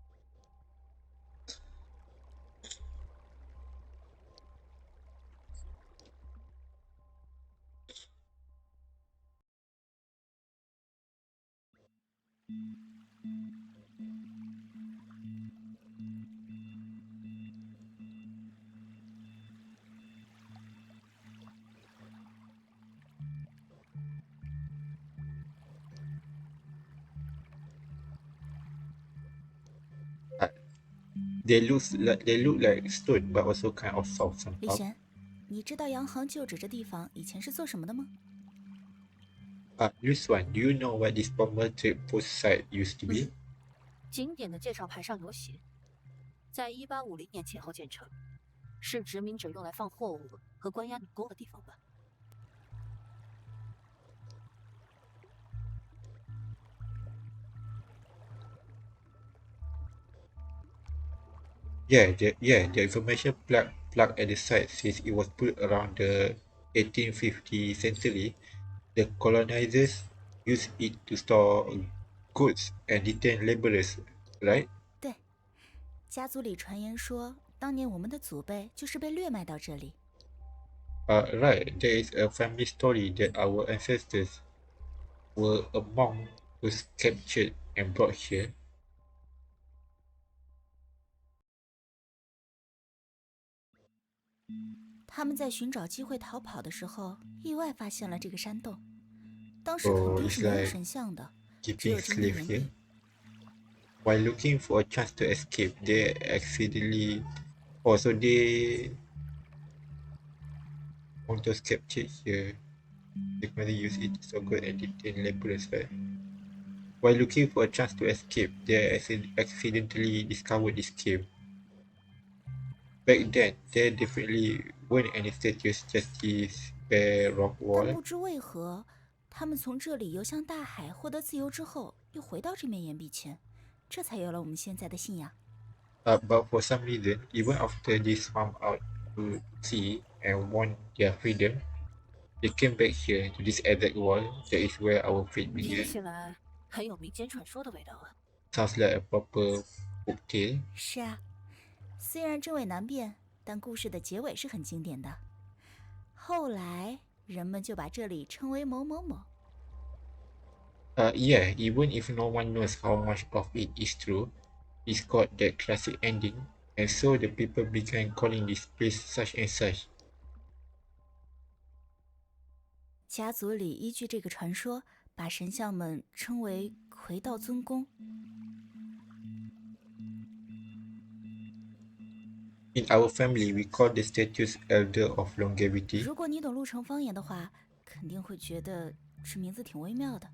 They look like stone, but also kind of soft 李 somehow. 璇，你知道洋行旧址这地方以前是做什么的吗？Yuswan, do you know what this former trade post site used to be? 景点的介绍牌上有写，在1850年前后建成，是殖民者用来放货物和关押女工的地方吧？ Yeah, the information plug at the site says it was built around the 1850 century. The colonizers used it to store goods and detain laborers, right? 对，家族里传言说，当年我们的祖辈就是被掠卖到这里。Right. There is a family story that our ancestors were among those captured and brought here. 他们在寻找机会逃跑的时候，意外发现了这个山洞。当时肯 So 定 it's 是没有 like 神像的，只 keeping 有这一 slave 原 here. 地。 While looking for a chance to escape, they accidentally also they want those captured here. They can use it to good and detain laborers, right? While looking for a chance to escape, they accidentally discovered this cave. Back then, there definitely weren't any statues, just this bare rock 但 wall. 不知为何，他们从这里游向大海，获得自由之后，又回到这面岩壁前，这才有了我们现在的信仰。But for some reason, even after they swam out to sea and won their freedom, they came back here to this exact wall. That is where our fate 听 began. 起来很有民间传说的味道啊。Sounds like a proper folk tale. 是啊，虽然真伪难辨，但故事的结尾是很经典的。后来人们就把这里称为某某某。Yeah, even if no one knows how much of it is true, it's got that classic ending, and so the people began calling this place such and such. 家族里依据这个传说，把神像们称为魁道尊公。In our family, we call the statues Elder of Longevity. 如果你懂鹿城方言的话，肯定会觉得这名字挺微妙的。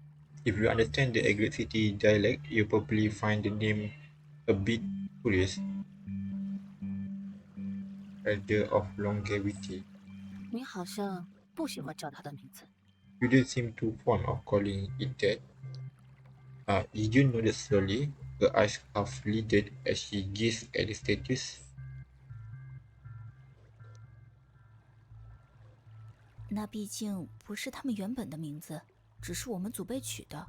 If you understand the Aglet City dialect, you'll probably find the name a bit curious. Elder of Longevity. 你好像不喜欢叫他的名字。You don't seem too fond of calling it that. Did you notice slowly? Her eyes half lidded as she gazed at the statues. 那毕竟不是他们原本的名字，只是我们祖辈取的。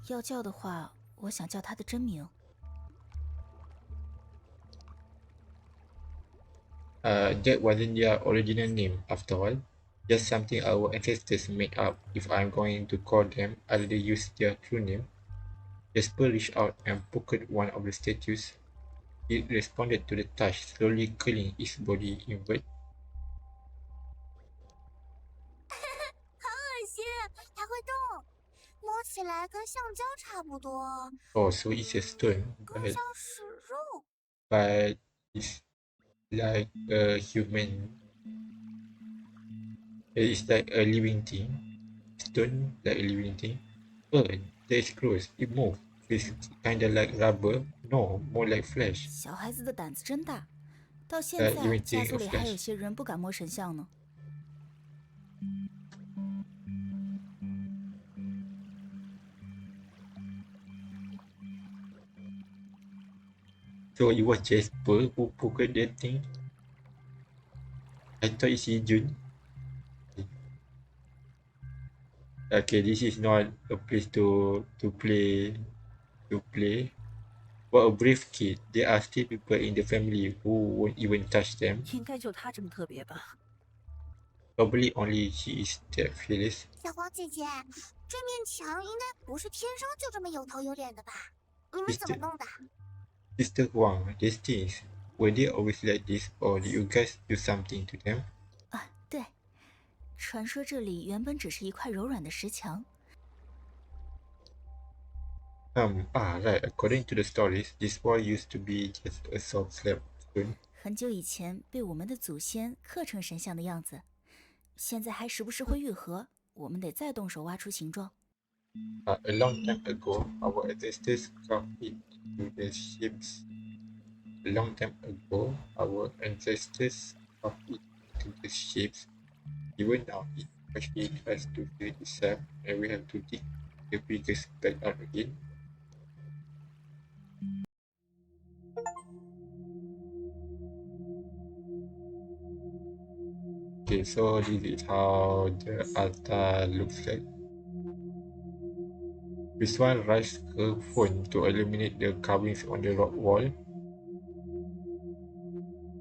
要叫的话，我想叫他的真名。That wasn't their original name, after all. Just something our ancestors made up. If I'm going to call them, I'll use their true name. Jasper reached out and poked one of the statues. It responded to the touch, slowly curling its body inward. 好恶心，它会动，摸起来跟橡胶差不多， Oh, so it's a stone, 更 but, 像是肉。 but it's like a human. It's like a living thing. Stone, like a living thing. Oh, that's gross. It moves. It's kinda like rubber. No, more like flesh. 小孩子的胆子真大，到现在 imitating 家族 a 里还有 flash. 些人不敢摸神像呢。So it was Jasper who poked that thing. I thought it's Jun. Okay, this is not a place to play. What a brave kid. There are still people in the family who won't even touch them. 应该就他这么特别吧？ Probably only she is that fearless. 小黄姐姐，这面墙应该不是天生就这么有头有脸的吧？你们怎么弄的？ Sister Huang, these things, were they always like this, or did you guys do something to them? 啊，对，传说这里原本只是一块柔软的石墙， Right. According to the stories, this wall used to be just a soft slab of stone. 很久以前被我们的祖先刻成神像的样子，现在还时不时会愈合，我们得再动手挖出形状。A long time ago, our ancestors carved it into the shapes. A long time ago, our ancestors carved it into the shapes. Even now, it actually tries to build itself, and we have to dig the biggest back out again. Okay, so this is how the altar looks like. Wiswan raised her phone to illuminate the carvings on the rock wall.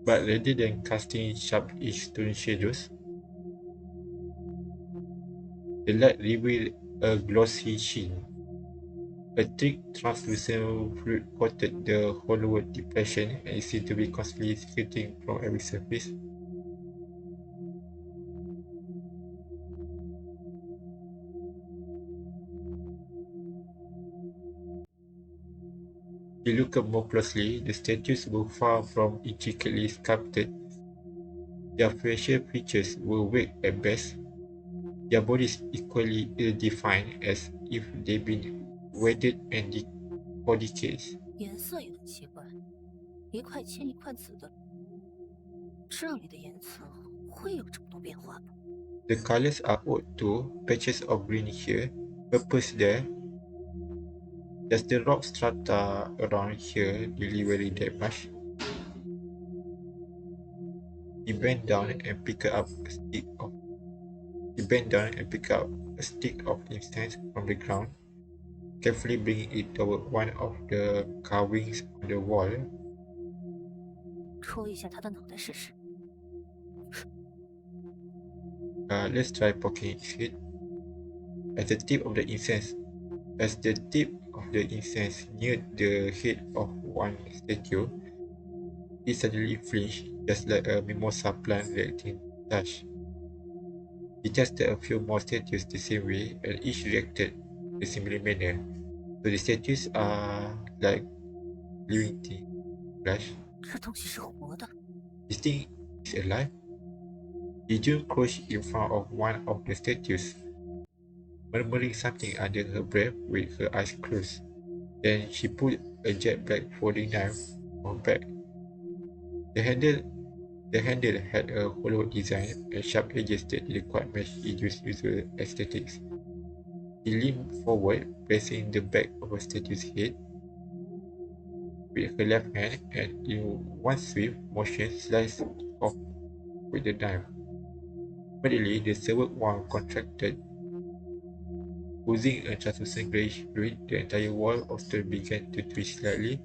But rather than casting sharp-edged stone shadows, the light revealed a glossy sheen. A thick, translucent fluid coated the hollowed depression, and it seemed to be constantly skirting from every surface. If you look up more closely, the statues were far from intricately sculpted. Their facial features were vague at best, their bodies equally ill-defined as if they'd been weathered and for decades. 颜色也很奇怪，一块青一块紫的。这里的颜色会有这么多变化吗？ The colors are owed to patches of green here, purples there. Does the rock strata around here really vary that much? He bent down and picked up a stick of incense from the ground, carefully bringing it toward one of the carvings on the wall. 戳一下他的脑袋试试。Let's try poking its head. As the tip of the incense neared the head of one statue, it suddenly flinched, just like a mimosa plant reacting to touch. He tested a few more statues the same way, and each reacted in a similar manner. So the statues are like living things. Flash. 这东西是活的。This thing is alive. Ijun crouched in front of one of the statues, murmuring something under her breath with her eyes closed. Then she pulled a jet black folding knife from her bag. The handle had a hollow design and sharp edges that didn't quite match Ijun's usual aesthetics. He leaned forward, pressing the back of the statue's head with her left hand, and in one swift motion sliced it off with the knife. Immediately, the severed one contracted, oozing a translucent grayish fluid. The entire wall of stone began to twitch slightly.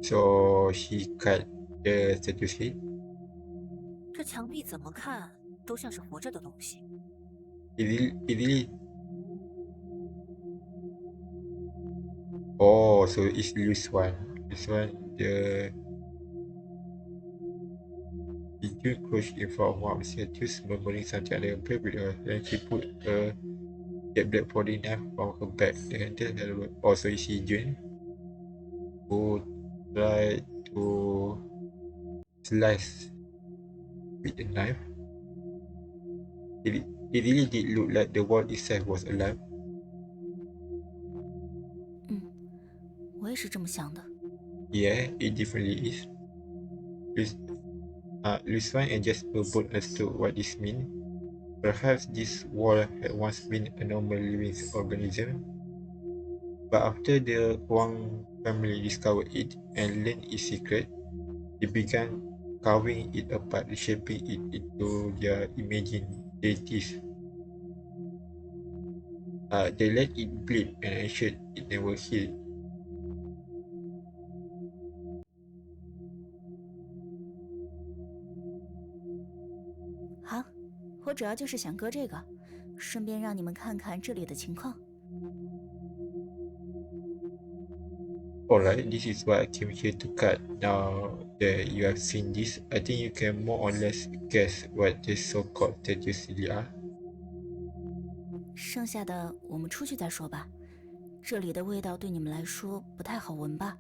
So he cut the statue's head. 这墙壁怎么看都像是活着的东西。Easily. Oh, so it's loose one. This one, the Ijun crouched in front of one of the statues, murmuring something under her breath with her. Then she put a jet black folding knife from her bag. The handle had also is Ijun, who tried to slice with the knife. It really did look like the wall itself was alive. 我也是这么想的。 Yeah, it definitely is. Lucian and Jasper both understood what this meant. Perhaps this wall had once been a normal living organism, but after the Huang family discovered it and learned its secret, they began carving it apart, reshaping it into their imagined deities. They let it bleed and ensured it never healed. 好，我主要就是想割这个，顺便让你们看看这里的情况。 Alright, this is what I came here to cut. Now that you have seen this, I think you can more or less guess what these so-called statues really are. 剩下的我们出去再说吧。这里的味道对你们来说不太好闻吧？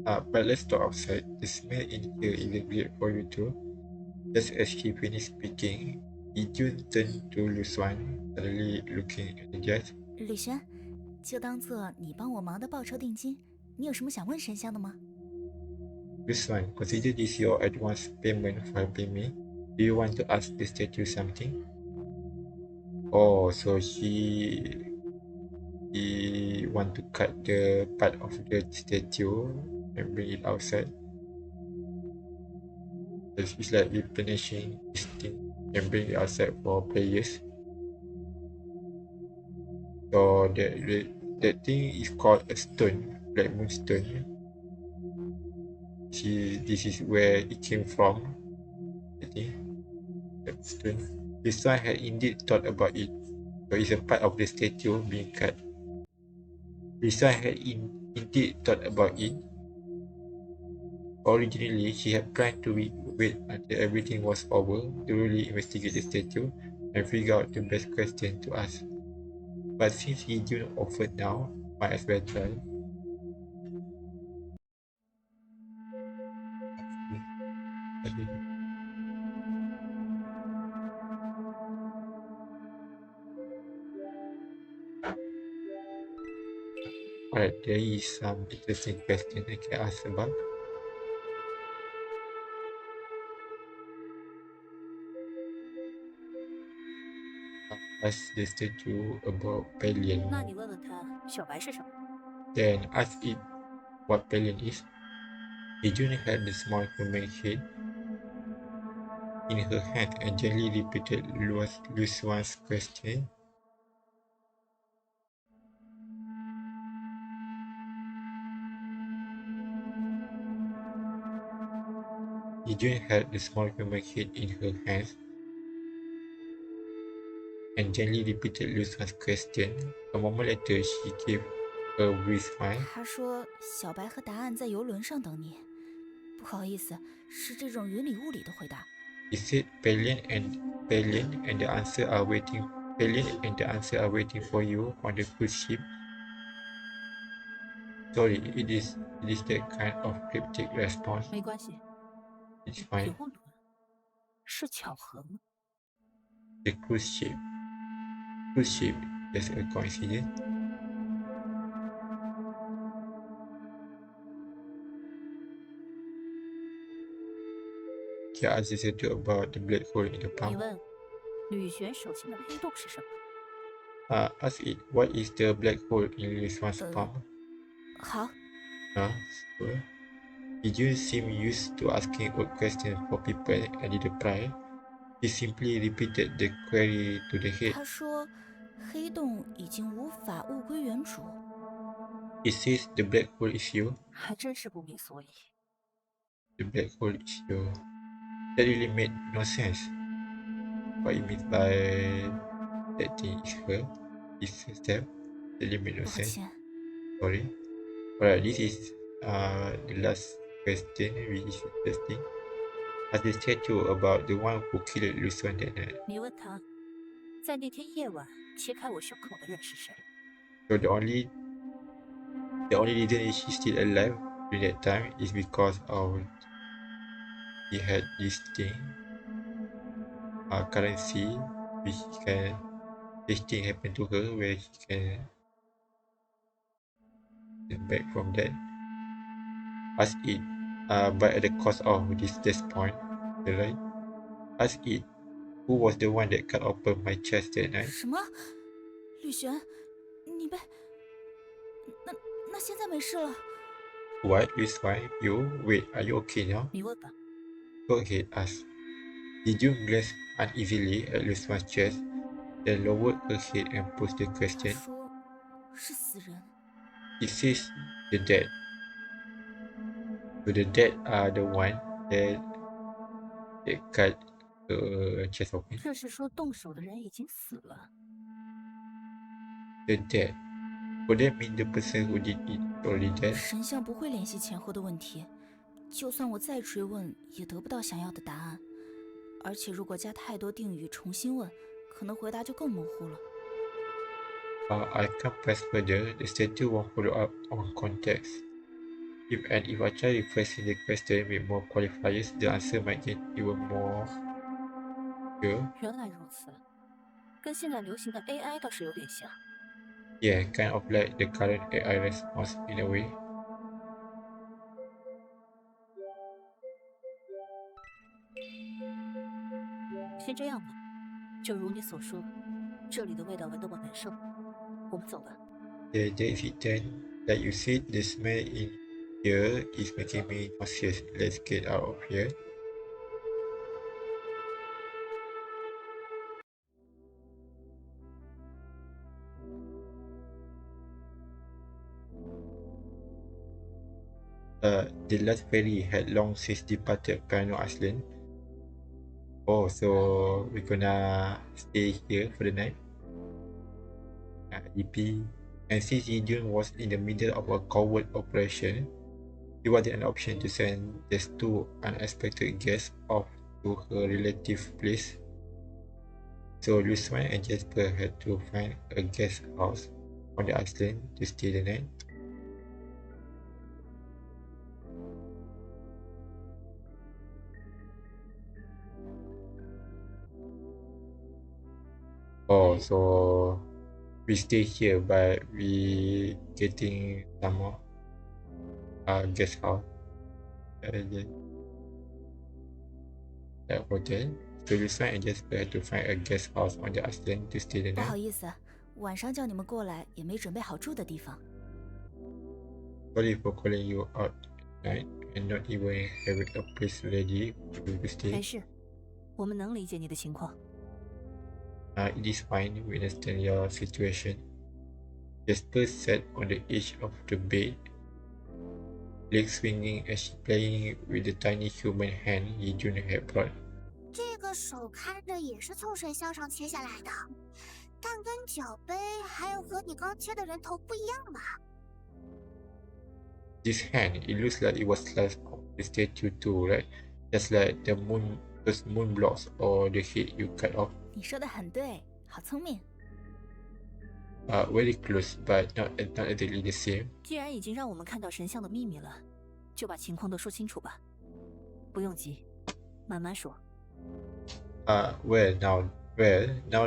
But let's talk outside. The smell in here isn't great for you too. Just as she finished speaking, Ijun turned to Lucian, suddenly looking energized. 吕璇，就当做你帮我忙的报酬定金。你有什么想问神香的吗？ Lucian, consider this your advance payment for helping me. Do you want to ask the statue something? Oh, so he want to cut the part of the statue and bring it outside. It's like replenishing this thing and bring it outside for players. So that thing is called a stone, black moonstone. This is where it came from. I think that stone. This one had indeed thought about it. So it's a part of the statue being cut. This one had indeed thought about it. Originally, she had planned to wait until everything was over to really investigate the statue and figure out the best question to ask. But since Hee-jun offered now, might as well try. Alright, there is some interesting question I can ask about. Ask the statue about 那 Pelion, 你问问他，小白是什么？ then ask it what Pelion is. Ijun had the small human head in her hand and gently repeated Lucian's question. Ijun held the small human head in her hands and gently repeated Lucian's question. A moment later, she gave a brief smile. 他说小白和答案在游轮上等你。不好意思，是这种云里雾里的回答。He said, Pelion and the answer are waiting. Pelion and the answer are waiting for you on the cruise ship. Sorry, it is that kind of cryptic response. 没关系， It's fine. 游轮是巧合吗？ The cruise ship. Cruise ship. Just a coincidence. He asked the statue about the black hole in the 你 palm. 问吕璇手心的黑洞是什么？ Ask it, what is the black hole in Lucian's palm? 好， Sure. Ijun seemed used to asking odd questions for people and didn't reply. He simply repeated the query to the head. 他说黑洞已经无法物归原主。 He says the black hole is you. 还真是不明所以。 The black hole is you. That really made no sense. What it means by that thing is her, is herself. That really made no 抱 sense. 歉， Sorry. Alright, this is the last question, which is interesting. Ask the statue about the one who killed Lucian that night. 你问他，在那天夜晚切开我胸口的人是谁？ So the only reason she's still alive during that time is because of he had this thing, currency, which can this thing happen to her where she can get back from that. Ask it, but at the cost of this point, right? Ask it, who was the one that cut open my chest that night? 什么？吕璇，你被……那那现在没事了？ What? Is fine. You wait. Are you okay now? 你问吧。 Go ahead. Ask. Did you glance uneasily at Lucian's chest, then lowered her head and posed the 他 question? 说是死人。 It says the dead. So the dead are the one that cut the chest open. 这是说动手的人已经死了。 The dead. Would that mean the person who did it is already dead? 神像不会联系前后的问题，就算我再追问，也得不到想要的答案。而且如果加太多定语重新问，可能回答就更模糊了。I can't press further. The statue won't follow up on context. If I try rephrasing the question with more qualifiers, the answer might get even more clear. 原来如此，跟现在流行的 AI 倒是有点像。 Yeah, kind of like the current AI response in a way. 先这样吧，就如你所说的，这里的味道闻得我难受。我们走吧。 That is it then. Like you said, the smell in here is making me nauseous. Let's get out of here. The last ferry had long since departed Piano Island. Oh, so we're gonna stay here for the night. EP. And since Gideon was in the middle of a covert operation, it wasn't an option to send just two unexpected guests off to her relative place. So Lucian and Jasper had to find a guest house on the island to stay the night. Oh, so we stay here, but we getting some more guest house. Hotel. So this one, I just have to find a guest house on the island to stay the 不好 night. 意思，晚上叫你们过来也没准备好住的地方。 Sorry for calling you out at night and not even having a place ready for you to 没 stay. 事，我们能理解你的情况。It is fine. We understand your situation. Jasper sat on the edge of the bed, legs swinging as she playing with the tiny human hand Yijun had brought. 这个手看着也是从神像上切下来的，但跟脚杯还有和你刚切的人头不一样吧？ This hand, it looks like it was sliced off the statue too, right? Just like those moon blocks or the head you cut off. 你说的很对，好聪明。 Very close, but not exactly the same. 既然已经让我们看到神像的秘密了，就把情况都说清楚吧。不用急，慢慢说。Well, now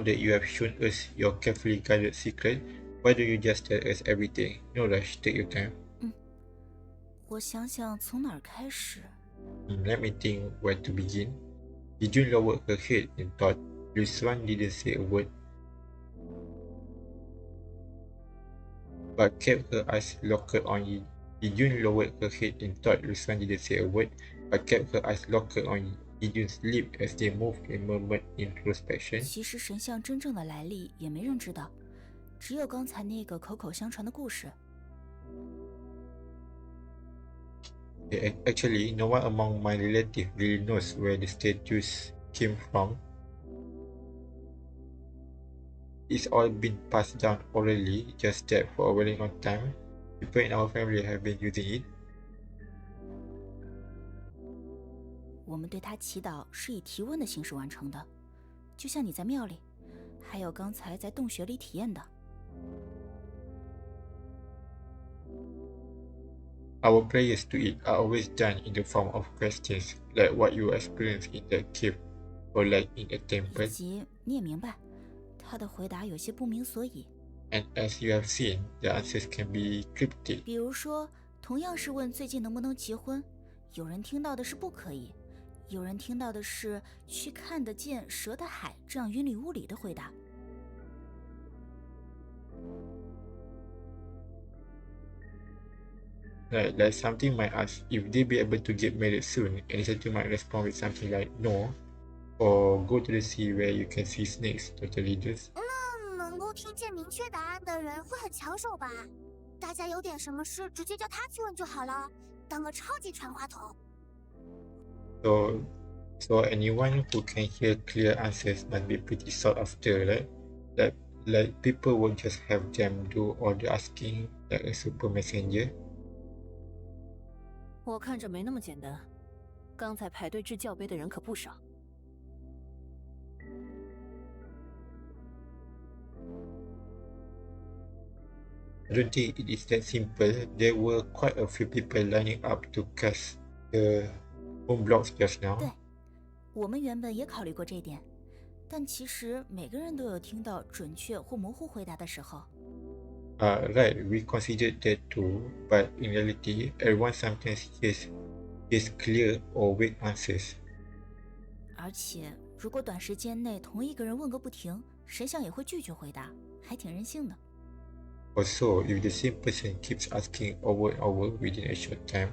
that you have shown us your carefully guarded secret, why don't you just tell us everything? No rush, take your time. 我想想从哪儿开始。 Let me think where to begin. Yijun lowered her head in thought. Lucian didn't say a word, but kept her eyes locked on Yijun lowered her head in thought. Lucian didn't say a word, but kept her eyes locked on Yijun's lips as they moved in murmured introspection. 其实神像真正的来历也没人知道，只有刚才那个口口相传的故事。 Actually, no one among my relatives really knows where the statues came from. It's all been passed down orally, just that for a very long time. People in our family have been using it. 我们对他祈祷是以提问的形式完成的，就像你在庙里，还有刚才在洞穴里体验的。 Our prayers to it are always done in the form of questions, like what you experienced in the cave, or like in a 以 temple. 及你也明白，他的回答有些不明所以。 And as you have seen, the answers can be cryptic. 比如说，同样是问最近能不能结婚，有人听到的是不可以，有人听到的是去看得见蛇的海这样云里雾里的回答。 Like something might ask if they be able to get married soon, and something might respond with something like no, or go to the sea where you can see snakes. Totally just. 那能够听见明确答案的人会很抢手吧？大家有点什么事，直接叫他去问就好了，当个超级传话筒。 So anyone who can hear clear answers must be pretty sought after, right? Like people won't just have them do all the asking like a super messenger. 我看着没那么简单，刚才排队掷教杯的人可不少。 I don't think it is that simple. There were quite a few people lining up to cast the moon blocks just now. 对，我们原本也考虑过这一点，但其实每个人都有听到准确或模糊回答的时候。 Right, we considered that too, but in reality, everyone sometimes hears clear or vague answers. 而且，如果短时间内同一个人问个不停，神像也会拒绝回答，还挺任性的。 Also, if the same person keeps asking over and over within a short time,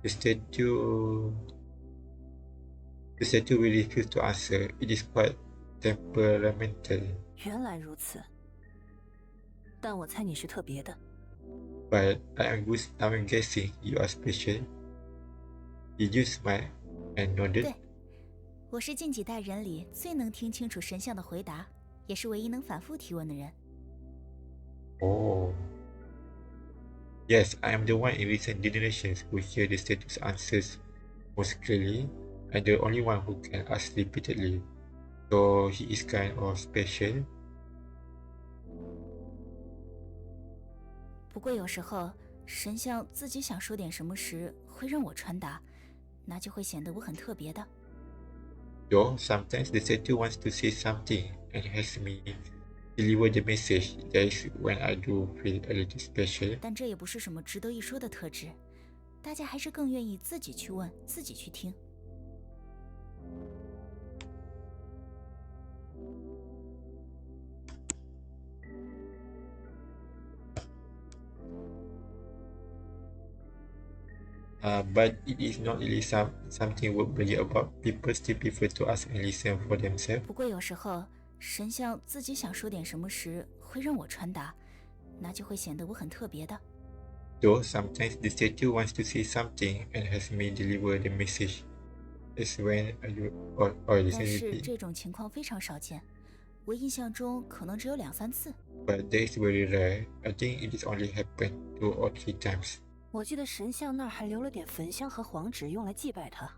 the statue will refuse to answer. It is quite temperamental. 原来如此，但我猜你是特别的。 But I'm guessing you are special. Did you smile and nodded? 对，我是近几代人里最能听清楚神像的回答，也是唯一能反复提问的人。 Oh. Yes, I am the one in recent generations who hear the statue's answers most clearly, and the only one who can ask repeatedly. So he is kind of special. 不过有时候神像自己想说点什么时，会让我传达，那就会显得我很特别的。 Though sometimes the statue wants to say something and has me deliver the message. That is when I do feel a little special. 但这也不是什么值得一说的特质，大家还是更愿意自己去问，自己去听。But it is not really something worth bragging about. People still prefer to ask and listen for themselves. 不过有时候神像自己想说点什么时，会让我传达，那就会显得我很特别的。Though sometimes the statue wants to say something and has me deliver the message. That's when you or 但 listen 是 repeat. 这种情况非常少见，我印象中可能只有2、3次。But that is very rare. I think it is only happened 2 or 3 times. 我记得神像那儿还留了点焚香和黄纸用来祭拜他，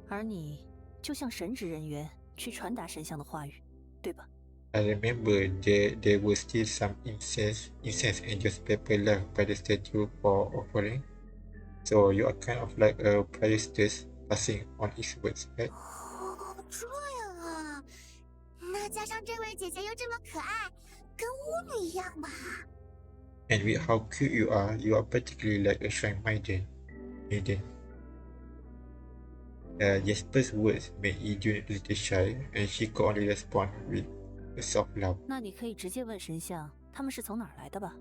而你就像神职人员去传达神像的话语，对吧？ I remember there were still some incense and just paper left by the statue for offering. So you are kind of like a priestess passing on his words, right? 哦，这样啊。那加上这位姐姐又这么可爱，跟巫女一样吧？ And with how cute you are practically like a shrine maiden. Jasper's words made Idun a little shy, and she could only respond with a soft laugh. 那你可以直接问神像他们是从哪儿来的吧？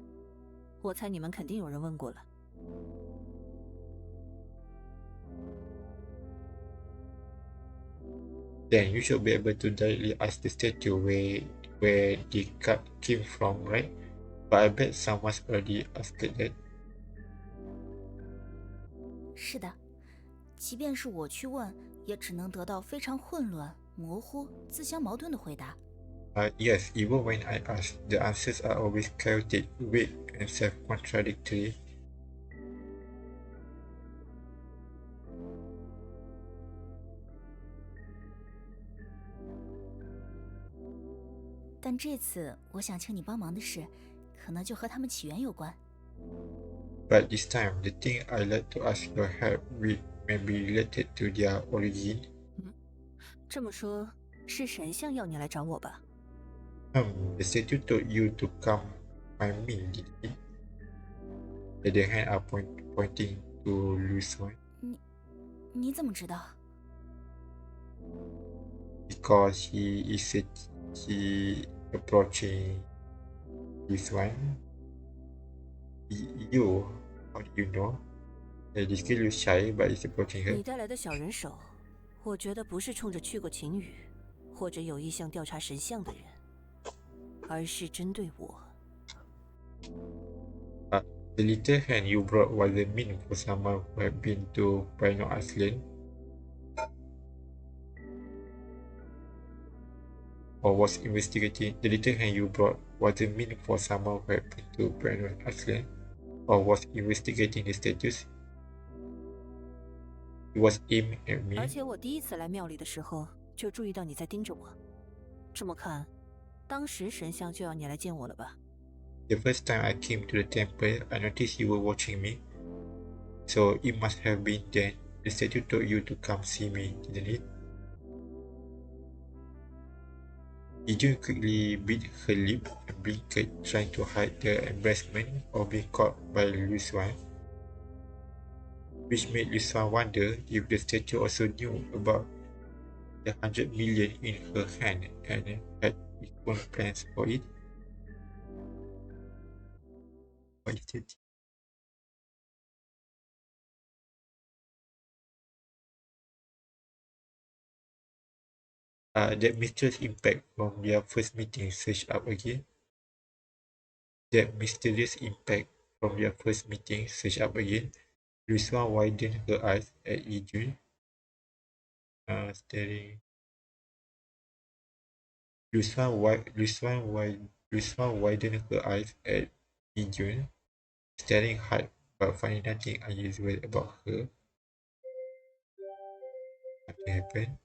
我猜你们肯定有人问过了。Then you should be able to directly ask the statue where the cut came from, right? But I bet someone's already asked that. 是的，即便是我去问，也只能得到非常混乱、模糊、自相矛盾的回答。Yes, even when I ask, the answers are always chaotic, vague, and self-contradictory. 但这次我想请你帮忙的事，可能就和他们起源有关。But this time, the thing I like to ask your help with may be related to their origin. 这么说，是神像要你来找我吧？ The statue told you to come find me, did it? The other hand are pointing to Lucian 你怎么知道？ because he approaching Lucian. You, how do you know? This girl looks shy, but he's approaching her. 你带来的小人手，我觉得不是冲着去过晴雨，或者有意向调查神像的人，而是针对我。The little hand you brought wasn't meant for someone who had been to Pino Island or was investigating. The little hand you brought wasn't meant for someone who had been to Pino Island or was investigating the status. It was aimed at me. 而且我第一次来庙里的时候，就注意到你在盯着我。这么看，当时神像就要你来见我了吧？ The first time I came to the temple, I noticed you were watching me. So it must have been then the statue told you to come see me, didn't it? Ijun quickly bit her lip and blinked, trying to hide the embarrassment of being caught by Liu Xuan, which made Liu Xuan wonder if the statue also knew about the 100 million in her hand and had its own plans for it. What is it? That mysterious impact from their first meeting surged up again. That mysterious impact from their first meeting surged up again. Liu Xuan widened her eyes at Yijun, staring. Liu Xuan widened her eyes at Yijun, staring hard but finding nothing unusual about her. Nothing happened.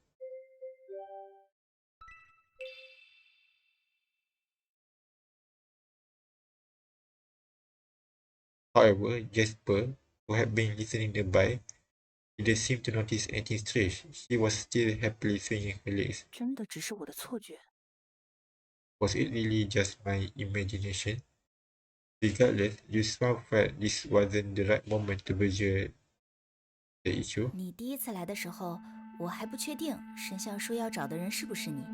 However, Jasper, who had been listening nearby, didn't seem to notice anything strange. She was still happily swinging her legs. 真的只是我的错觉。Was it really just my imagination? Regardless, Yusuf felt this wasn't the right moment to pursue the issue. 你第一次来的时候，我还不确定神像说要找的人是不是你，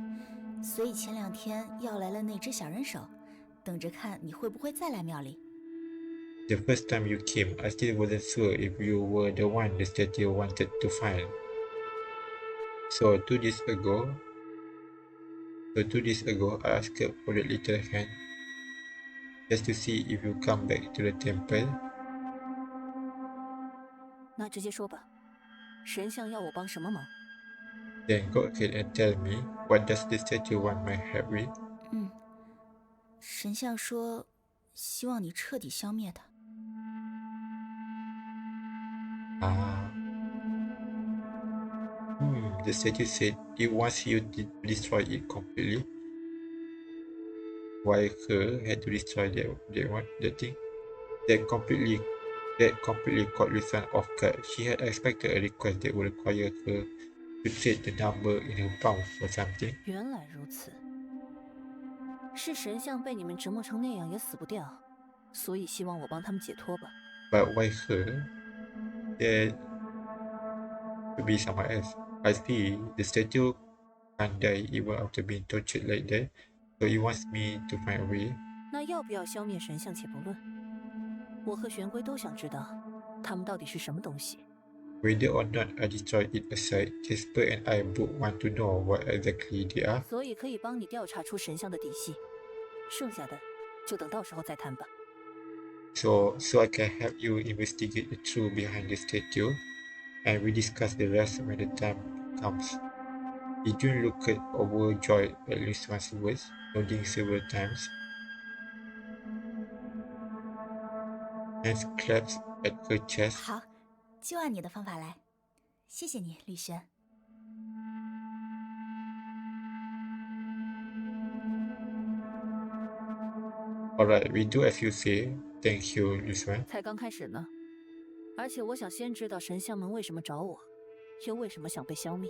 所以前2天要来了那只小人手，等着看你会不会再来庙里。The first time you came, I still wasn't sure if you were the one the statue wanted to find. So 2 days ago, I asked for the little hand just to see if you come back to the temple. 那直接说吧，神像要我帮什么忙？ Then go ahead and tell me, what does the statue want my help with? 神像说，希望你彻底消灭它。The statue said it wants you to destroy it completely. Why her had to destroy that thing? That completely caught Lucian off guard. She had expected a request that would require her to trade the number in her palm for something. 原来如此，是神像被你们折磨成那样也死不掉，所以希望我帮他们解脱吧。But why her? There could be someone else. I see the statue can't die even after being tortured like that, so it wants me to find a way. 那要不要消灭神像且不论，我和玄龟都想知道，他们到底是什么东西。 Whether or not I destroy it aside, Jasper and I both want to know what exactly they are. 所以可以帮你调查出神像的底细，剩下的就等到时候再谈吧。So I can help you investigate the truth behind the statue, and we discuss the rest when the time comes. Ijun looked overjoyed at Lucian's words, nodding several times, and clapped at her chest. 好，就按你的方法来。谢谢你，吕璇。Alright, we do as you say. Thank you, Lucian. 才刚开始呢，而且我想先知道神像们为什么找我，又为什么想被消灭。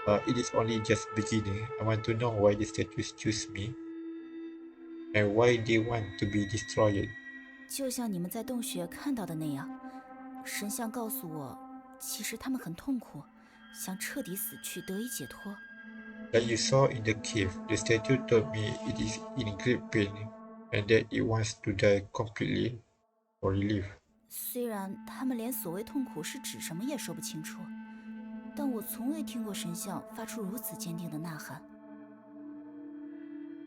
It is only just beginning. I want to know why the statues choose me, and why they want to be destroyed. 就像你们在洞穴看到的那样，神像告诉我，其实他们很痛苦，想彻底死去得以解脱。Like you saw in the cave, the statue told me it is in great pain, and that it wants to die completely for relief. 虽然他们连所谓痛苦是指什么也说不清楚，但我从未听过神像发出如此坚定的呐喊。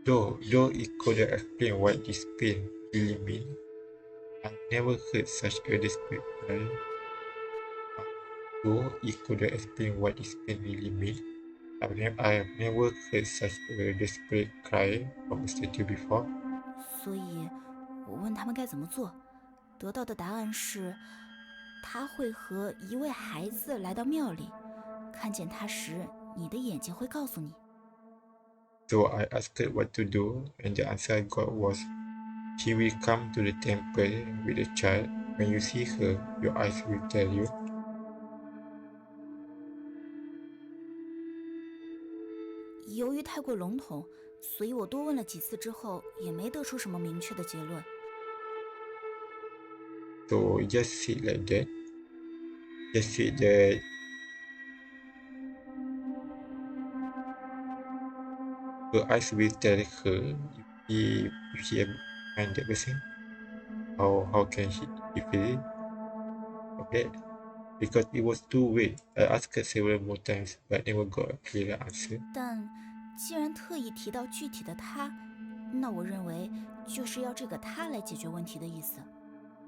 Though it couldn't explain what this pain really means, I never heard such a desperate cry. Though it couldn't explain what this pain really means, I have never heard such a desperate cry from a statue before. 所以，我问他们该怎么做，得到的答案是，他会和一位孩子来到庙里，看见他时，你的眼睛会告诉你。So I asked what to do, and the answer I got was, she will come to the temple with a child. When you see her, your eyes will tell you. 由于太过笼统，所以我多问了几次之后，也没得出什么明确的结论。So just sit like that. Just sit that her eyes will tell her if she find that person. How can she feel of that? Because it was too vague. I asked her several more times, but never got a clear answer. 但既然特意提到具体的他，那我认为就是要这个他来解决问题的意思。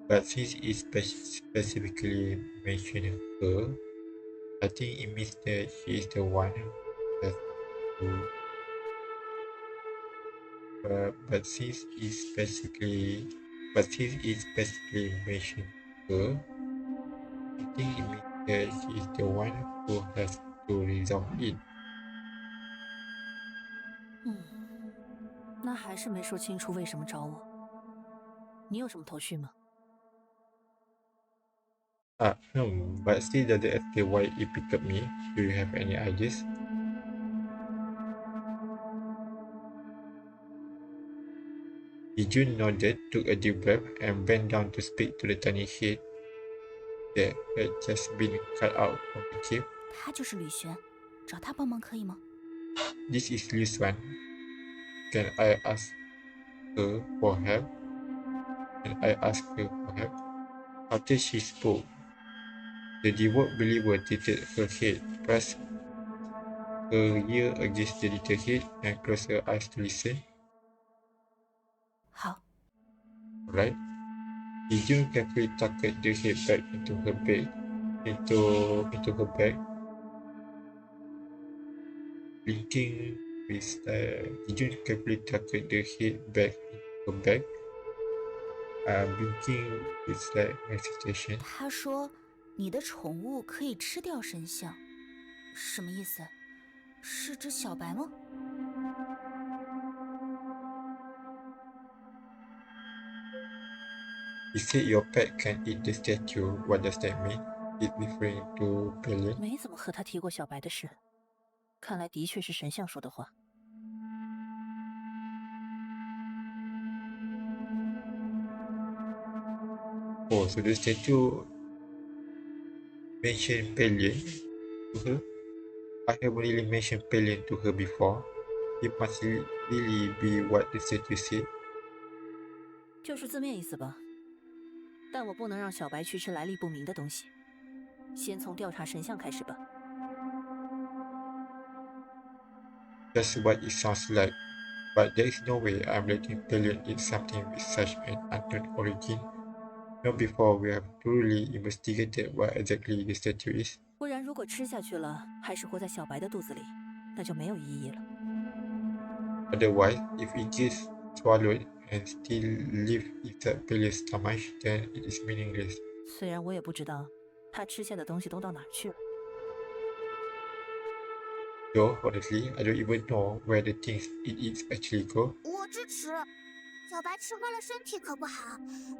But since it specifically mentioned her, I think it means that she is the one that who. But since it specifically mentioned her, I think it means that she is the one who has to resolve it. 那还是没说清楚为什么找我。你有什么头绪吗？ But still doesn't explain why it picked up me. Do you have any ideas? Jun nodded, took a deep breath, and bent down to speak to the tiny head that had just been cut out of the cave. 他就是吕璇，找他帮忙可以吗？ This is Liu Swan. Can I ask her for help? Can I ask her for help? After she spoke, the devout believer tilted her head, pressed her ear against the little head, and closed her eyes to listen. 好， Alright. Jun carefully tucked the head back into her bag, into her bag, blinking with Jun carefully tucked the head back into her bag, blinking with hesitation. 他说你的宠物可以吃掉神像，什么意思？是指小白吗？ He said your pet can eat the statue. What does that mean? It referring to Pelion. 没怎么和他提过小白的事，看来的确是神像说的话。Oh, so the statue mentioned Pelion to her. I haven't really mentioned Pelion to her before. It must really be what the statue said. 就是字面意思吧。但我不能让小白去吃来历不明的东西，先从调查神像开始吧。That's what it sounds like. But there is no way I'm letting Pelion eat something with such an unknown origin. Not before we have thoroughly investigated what exactly the statue is. 不然，如果吃下去了，还是活在小白的肚子里，那就没有意义了。Otherwise, if it gets swallowed and still live inside Pelia's stomach, then it is meaningless. 虽然我也不知道他吃下的东西都到哪儿去了。Though, honestly, I don't even know where the things it eats actually go. 我支持。小白吃坏了身体可不好，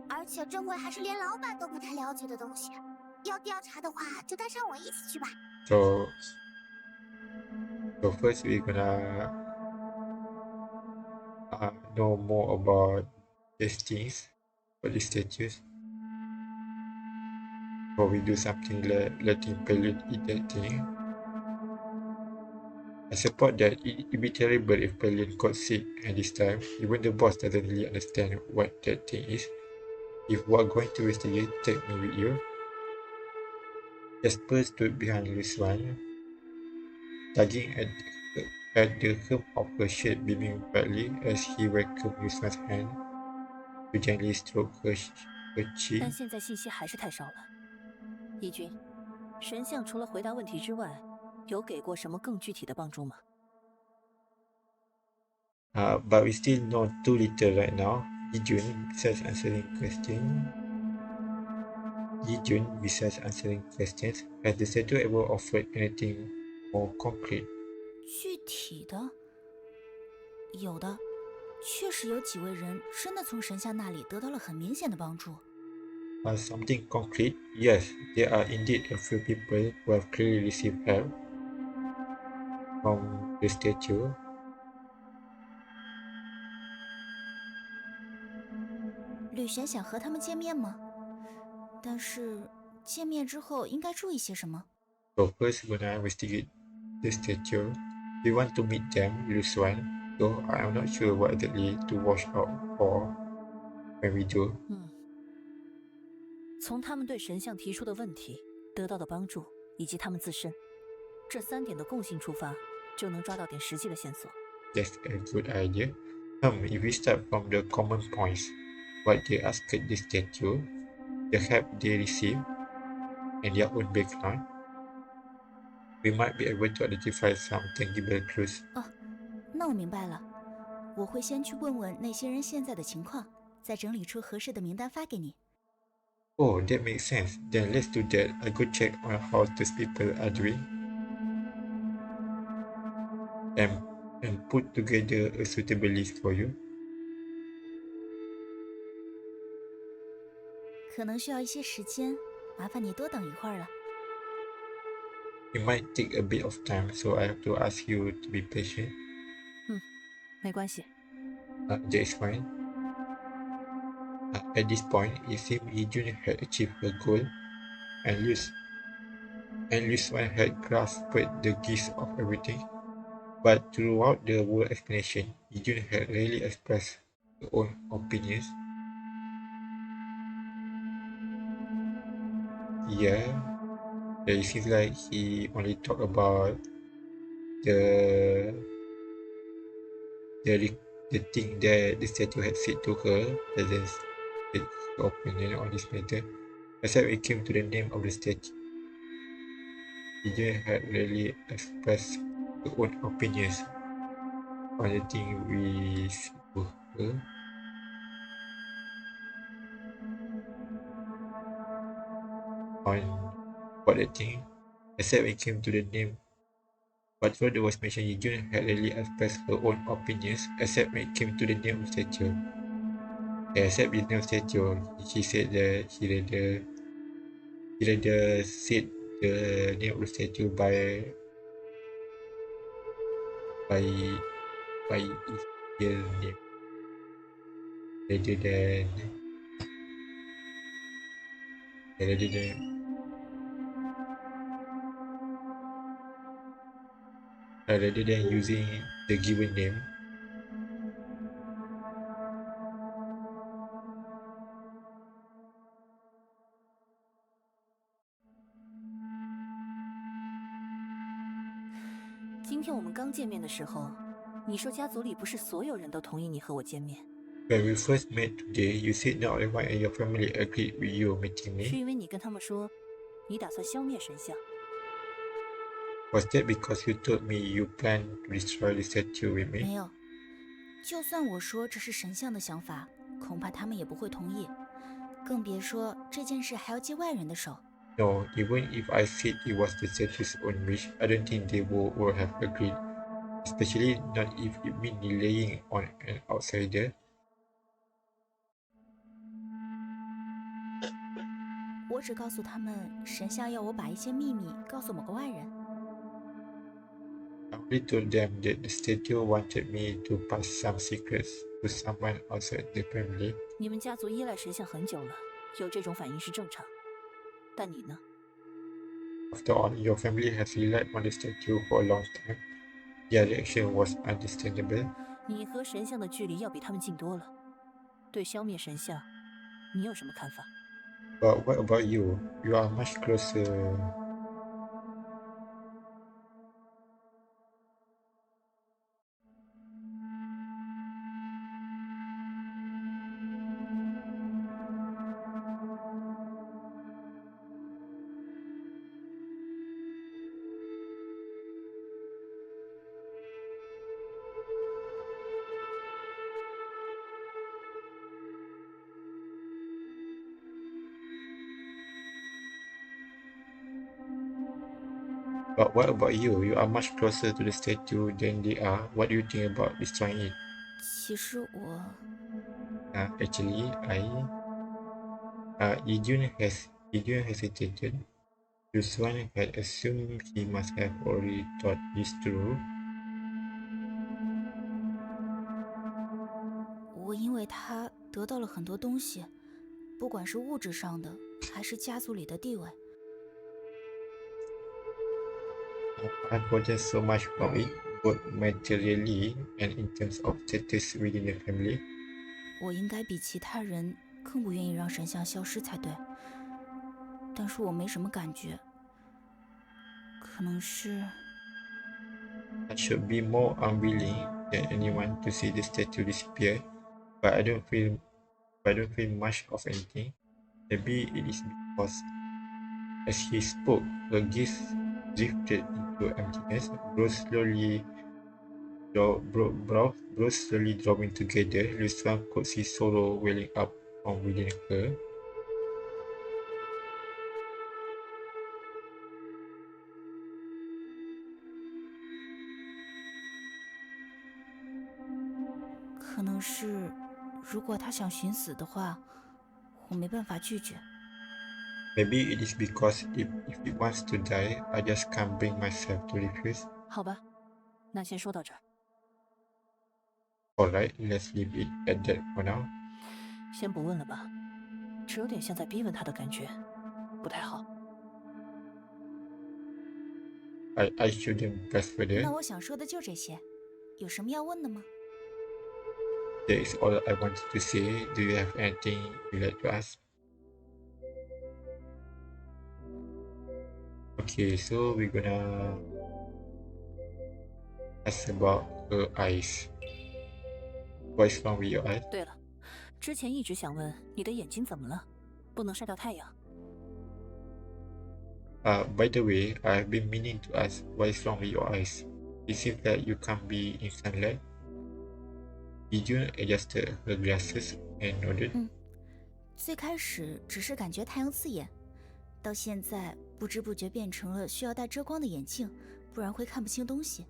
而且这回还是连老板都不太了解的东西。要调查的话，就带上我一起去吧。So first we're gonna know more about these things, about the statues. Before we do something like letting Pelion eat that thing. I support that it'd be terrible if Pelion got sick, and this time, even the boss doesn't really understand what that thing is. If we're going to investigate, take me with you. Jasper stood behind Lucian, tugging at the hem of her shirt, beaming brightly as he welcomed Lucian's hand to gently stroke her cheek. 但现在信息还是太少了。义军，神像除了回答问题之外，有给过什么更具体的帮助吗？ But we still know too little right now. Yijun, besides answering questions, has the statue ever offered anything more concrete? 具体的，有的，确实有几位人真的从神像那里得到了很明显的帮助。Something concrete? Yes, there are indeed a few people who have clearly received help from the statue. 吕璇想和他们见面吗？但是见面之后应该注意些什么？ So first we're gonna investigate the statue. We want to meet them, Lucian, though I'm not sure what exactly to watch out for when we do. 从他们对神像提出的问题、得到的帮助以及他们自身，这3点的共性出发，就能抓到点实际的线索。 That's a good idea. If we start from the common points, what they asked the statue, the help they received, and their own background, we might be able to identify some tangible clues. 那我明白了，我会先去问问那些人现在的情况，再整理出合适的名单发给你。 Oh, that makes sense. Then let's do that. I'll go check on how those people are doing. And put together a suitable list for you. 可能需要一些时间，麻烦你多等一会儿了。 It might take a bit of time, so I have to ask you to be patient. 没关系。 That is fine. At this point, it seemed Yijun had achieved her goal, and Liu Xuan had grasped the gist of everything. But throughout the whole explanation, Yijun had rarely expressed her own opinions. Yeah, it seems like he only talked about the the thing that the statue had said to her, doesn't state her opinion on this matter, except when it came to the name of the statue. Yijun had rarely expressed her own opinions on the thing we said to her. On what the thing, except when it came to the name. But further was mentioned Yijun had rarely expressed her own opinions, except when it came to the name of statue. Except the name of statue, she said that he rather said the name of the statue by its real name rather than rather than rather than using the given name.今天我们刚见面的时候，你说家族里不是所有人都同意你和我见面， When we first met today, you said not everyone in your family agreed with you meeting 是 me. 因为你跟他们说，你打算消灭神像。 Was that because you told me you plan to destroy the statue with 没 me? 有，就算我说这是神像的想法，恐怕他们也不会同意，更别说这件事还要借外人的手。No, even if I said it was the statue's own wish, I don't think they would have agreed, especially not if it meant relying on an outsider. 我只告诉他们，神像要我把一些秘密告诉某个外人。I only told them that the statue wanted me to pass some secrets to someone outside the family. 你们家族依赖神像很久了，有这种反应是正常。但你呢？ After all, your family has relied on the statue for a long time. Their reaction was understandable. 你和神像的距离要比他们近多了。对消灭神像，你有什么看法？ But what about you? You are much closer. But what about you? You are much closer to the statue than they are. What do you think about destroying it? 其实我 Actually, Yijun hesitated. Yuswan had assumed he must have already thought this through. 我因为他得到了很多东西，不管是物质上的，还是家族里的地位。I've gotten so much from it, both materially and in terms of status within the family. 我应该比其他人更不愿意让神像消失才对，但是我没什么感觉，可能是 I should be more unwilling than anyone to see the statue disappear, but I don't feel much of anything. Maybe it is because as he spoke, her gaze drifted into emptiness, brows slowly drawing together. Liu Xuan could see sorrow welling up from within her. 可能是，如果他想寻死的话，我没办法拒绝。 Maybe it is because if it wants to die, I just can't bring myself to refuse. 好吧，那先说到这儿。 Alright, let's leave it at that for now. 先不问了吧，只有点像在逼问他的感觉，不太好。I shouldn't press 那 further. 我想说的就这些，有什么要问的吗？ That is all I wanted to say. Do you have anything you'd like to ask? Okay, so we're gonna ask about her eyes. What's wrong with your eyes? 对了，之前一直想问你的眼睛怎么了，不能晒到太阳。By the way, I've been meaning to ask what is wrong with your eyes. It seems that you can't be in sunlight. Did you adjust her glasses and nodded? 最开始只是感觉太阳刺眼，到现在不知不觉变成了需要戴遮光的眼镜，不然会看不清东西。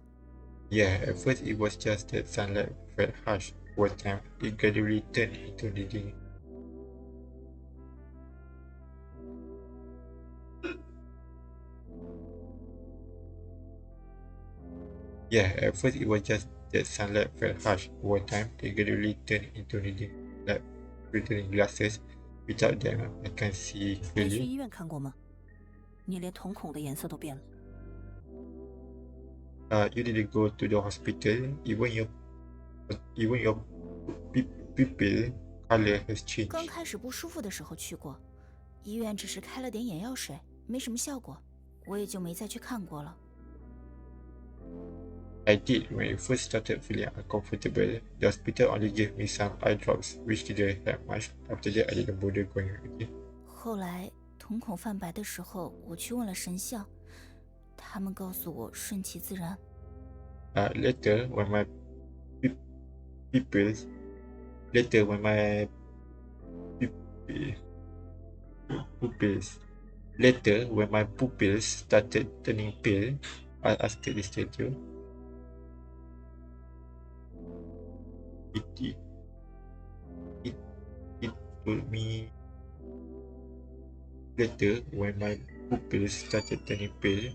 Yeah, at first it was just that sunlight felt harsh. Over time, it gradually turned into reading. Yeah, at first it was just that sunlight felt harsh. Over time, it gradually turned into reading, like reading glasses. Without them, I can't see 没去 clearly. 医院看过吗？你连瞳孔的颜色都变了。You didn't go to the hospital. Even your pupil color has 刚 changed. 开始不舒服的时候去过，医院只是开了点眼药水，没什么效果，我也就没再去看过了。I did when I first started feeling uncomfortable. The hospital only gave me some eye drops, which didn't help much. After that, I didn't bother going again. 后来瞳孔泛白的时候，我去问了神像，他们告诉我顺其自然。Later, when my pupils, later when my pupils, later when my pupils started turning pale, I asked the statue. It told me. Later, when my pupils started turning pale,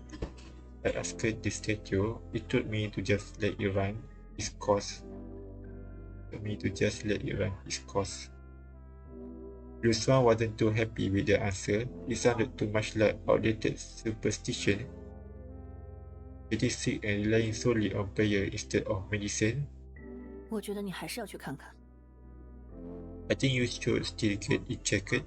I asked the statue. It told me to just let it run its course. Luswan wasn't too happy with the answer. It sounded too much like outdated superstition. Getting sick and relying solely on prayer instead of medicine. 我觉得你还是要去看看。 I think you should still get it checked.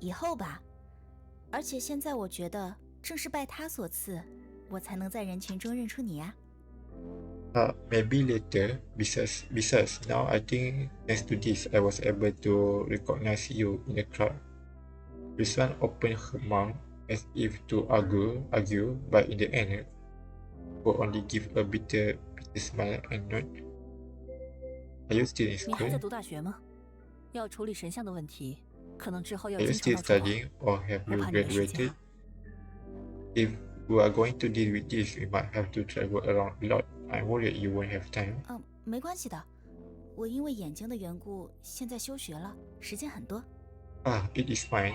以后吧，而且现在我觉得正是拜他所赐，我才能在人群中认出你呀。Maybe later. Besides, now I think thanks to this, I was able to recognize you in the crowd. Rizwan opened her mouth as if to argue, but in the end, could only give a bitter smile and nod. Are you still in 你还在 school? 读大学吗？要处理神像的问题，可能之后要 Are you 经常 still 到处跑。 studying or have 我 you 怕你没时间 graduated? If we are going to deal with this, we might have to travel around a lot. I'm worried you won't have time. 没关系的，我因为眼睛的缘故，现在休学了，时间很多。It is fine.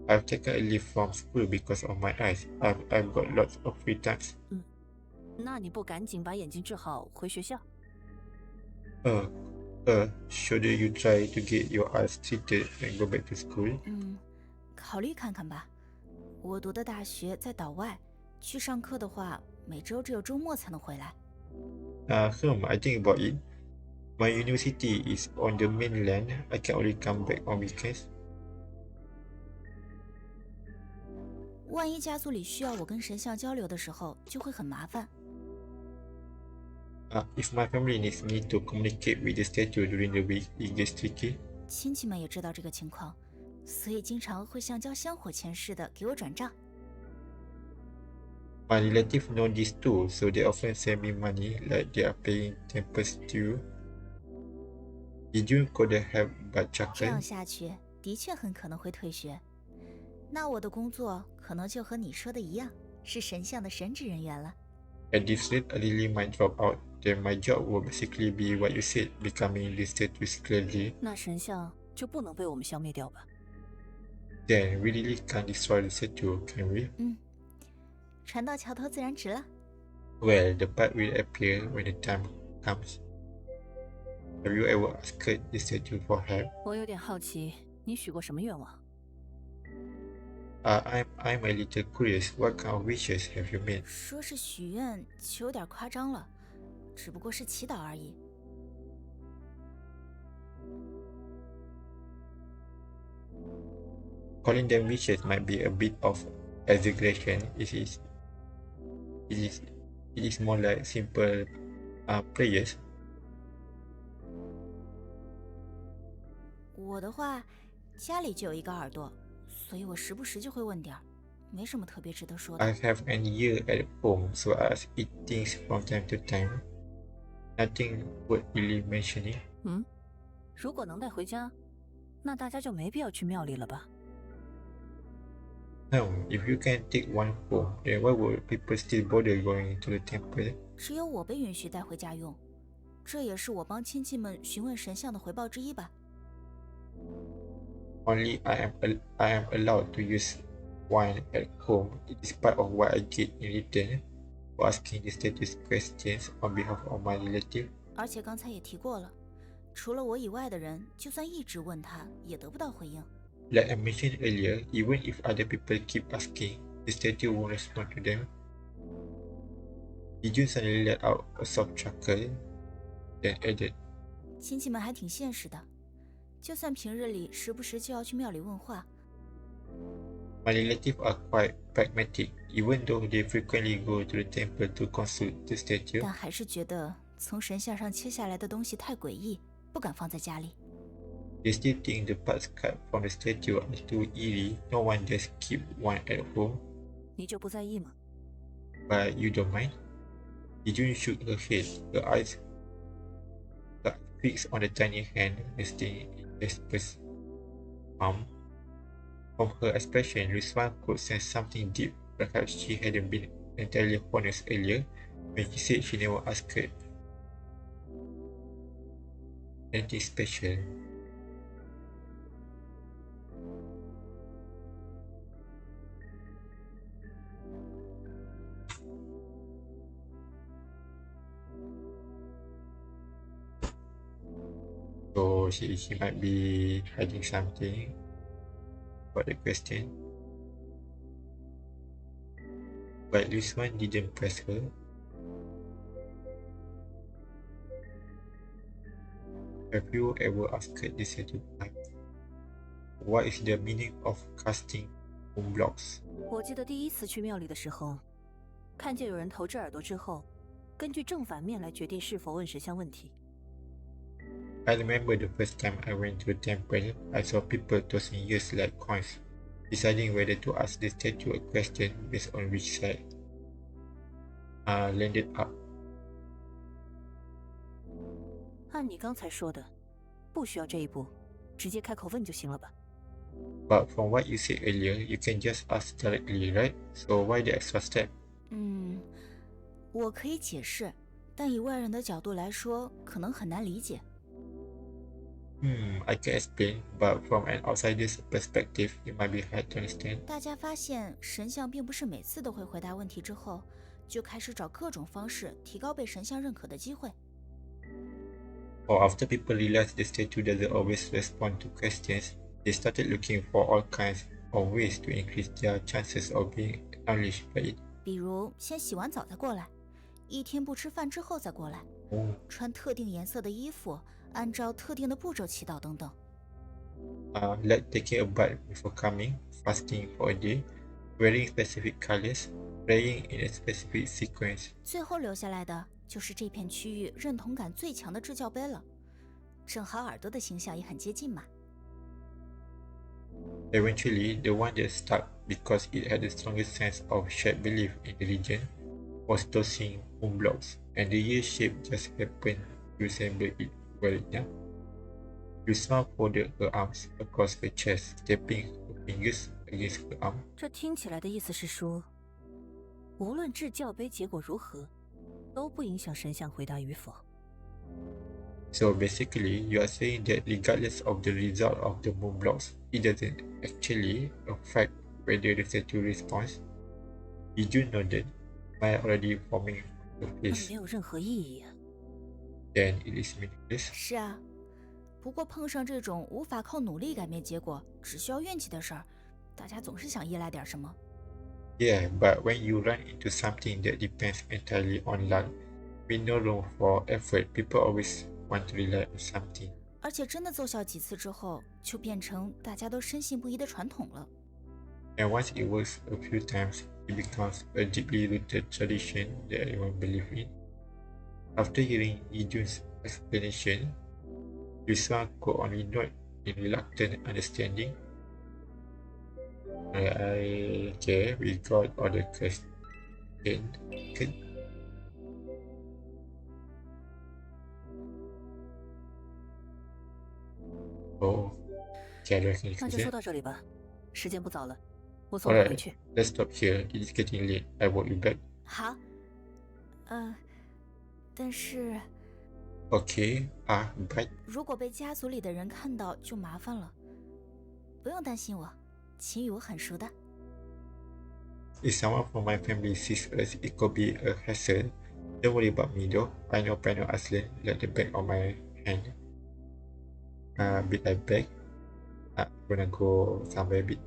I've taken a leave from school because of my eyes. I've got lots of free times. 那你不赶紧把眼睛治好，回学校？ Should you try to get your eyes treated and go back to school? 考虑看看吧。我读的大学在岛外，去上课的话，每周只有周末才能回来。I think about it. My university is on the mainland. I can only come back on weekends. 万一家族里需要我跟神像交流的时候，就会很麻烦。If my family needs me to communicate with the statue during the week, it gets tricky. 亲戚们也知道这个情况，所以经常会像交香火钱似的给我转账。My relatives know this too, so they often send me money like they are paying temples due. Did you go there have but 这样 chuckle? 下去，的确很可能会退学。那我的工作可能就和你说的一样，是神像的神职人员了。 At this rate, I really might drop out. Then my job will basically be what you said, becoming the statue's clergy. 那神像就不能被我们消灭掉吧？ Then we really can't destroy the statue, can we? 船到桥头自然直了。Well, the part will appear when the time comes. Have you ever asked the statue for help? 我有点好奇，你许过什么愿望？ I'm a little curious. What kind of wishes have you made? 说是许愿，就有点夸张了，只不过是祈祷而已。Calling them wishes might be a bit of exaggeration. It is more like simple prayers. 我的话，家里就有一个耳朵，所以我时不时就会问点儿，没什么特别值得说的。 I have an ear at home, so I ask it things from time to time. Nothing worth really mentioning. 如果能带回家，那大家就没必要去庙里了吧？ No, if you can take one home, then why would people still bother going to the temple? 只有我被允许带回家用，这也是我帮亲戚们询问神像的回报之一吧。 Only I am allowed to use one at home. It is part of what I get in return for asking the status questions on behalf of my relative. 而且刚才也提过了，除了我以外的人，就算一直问他，也得不到回应。 Like I mentioned earlier, even if other people keep asking, the statue won't respond to them. Jun suddenly let out a soft chuckle, then added, 亲戚们还挺现实的，就算平日里时不时就要去庙里问话。 My relatives are quite pragmatic, even though they frequently go to the temple to consult the statue. 但还是觉得从神像上切下来的东西太诡异，不敢放在家里。 They still think the parts cut from the statue are too eerie. No one just keep one at home. 你就不在意吗？ But you don't mind? Jun shook her head, her eyes fixed on the tiny hand resting in Jasper's palm. From her expression, Rizwan could sense something deep. Perhaps she hadn't been entirely honest earlier when she said she never asked her anything special. So she might be hiding something about the question. But this one didn't press her. Have you ever asked this type? What is the meaning of casting moon blocks? 我记得第一次去庙里的时候，看见有人投掷耳朵之后，根据正反面来决定是否问神像问题。 I remember the first time I went to the temple, I saw people tossing ears like coins, deciding whether to ask the statue a question based on which side landed up. 按你刚才说的，不需要这一步，直接开口问就行了吧？ But from what you said earlier, you can just ask directly, right? So why the extra step? 我可以解释，但以外人的角度来说，可能很难理解。 I can explain, but from an outsider's perspective, it might be hard to understand. 大家发现神像并不是每次都会回答问题之后，就开始找各种方式提高被神像认可的机会。 Or after people realized the statue doesn't always respond to questions, they started looking for all kinds of ways to increase their chances of being acknowledged by it. 比如先洗完澡再过来，一天不吃饭之后再过来，穿特定颜色的衣服，按照特定的步骤祈祷等等。 Like taking a bath before coming, fasting for a day, wearing specific colors, praying in a specific sequence. 最后留下来的就是这片区域认同感最强的支教碑了，正好耳朵的形象也很接近嘛。 Eventually, the one that stuck because it had the strongest sense of shared belief in the region was tossing moon blocks, and the ear shape just happened to resemble it well enough. Yusma folded her arms across her chest, tapping her fingers against her arm. 这听起来的意思是说，无论制教碑结果如何，都不影响神像回答与否。So basically, you are saying that regardless of the result of the moon blocks, it doesn't actually affect whether the statue responds. Did you know that Maya already forming the 那 face? 没有任何意义啊。Then it is meaningless. 是啊，不过碰上这种无法靠努力改变结果，只需要运气的事儿，大家总是想依赖点什么。Yeah, but when you run into something that depends entirely on luck, with no room for effort, people always want to rely on something. 而且真的奏效几次之后，就变成大家都深信不疑的传统了。And once it works a few times, it becomes a deeply rooted tradition that everyone believes in. After hearing Yijun's explanation, Yusua could only nod in reluctant understanding. Okay, we got all the questions. Okay. Oh, okay, I don't think 那就 it's 说 it. 到这里吧，时间不早了，我送你回 Alright, 去。 let's stop here. It is getting late. I will be back. 好，但是 Okay, bye. 如果被家族里的人看到就麻烦了。不用担心我，秦宇我很熟的。If someone from my family sees us, it could be a hassle. Don't worry about me though. I know Pano Aslan like the back of my hand. Be right back. I'm gonna go somewhere a bit.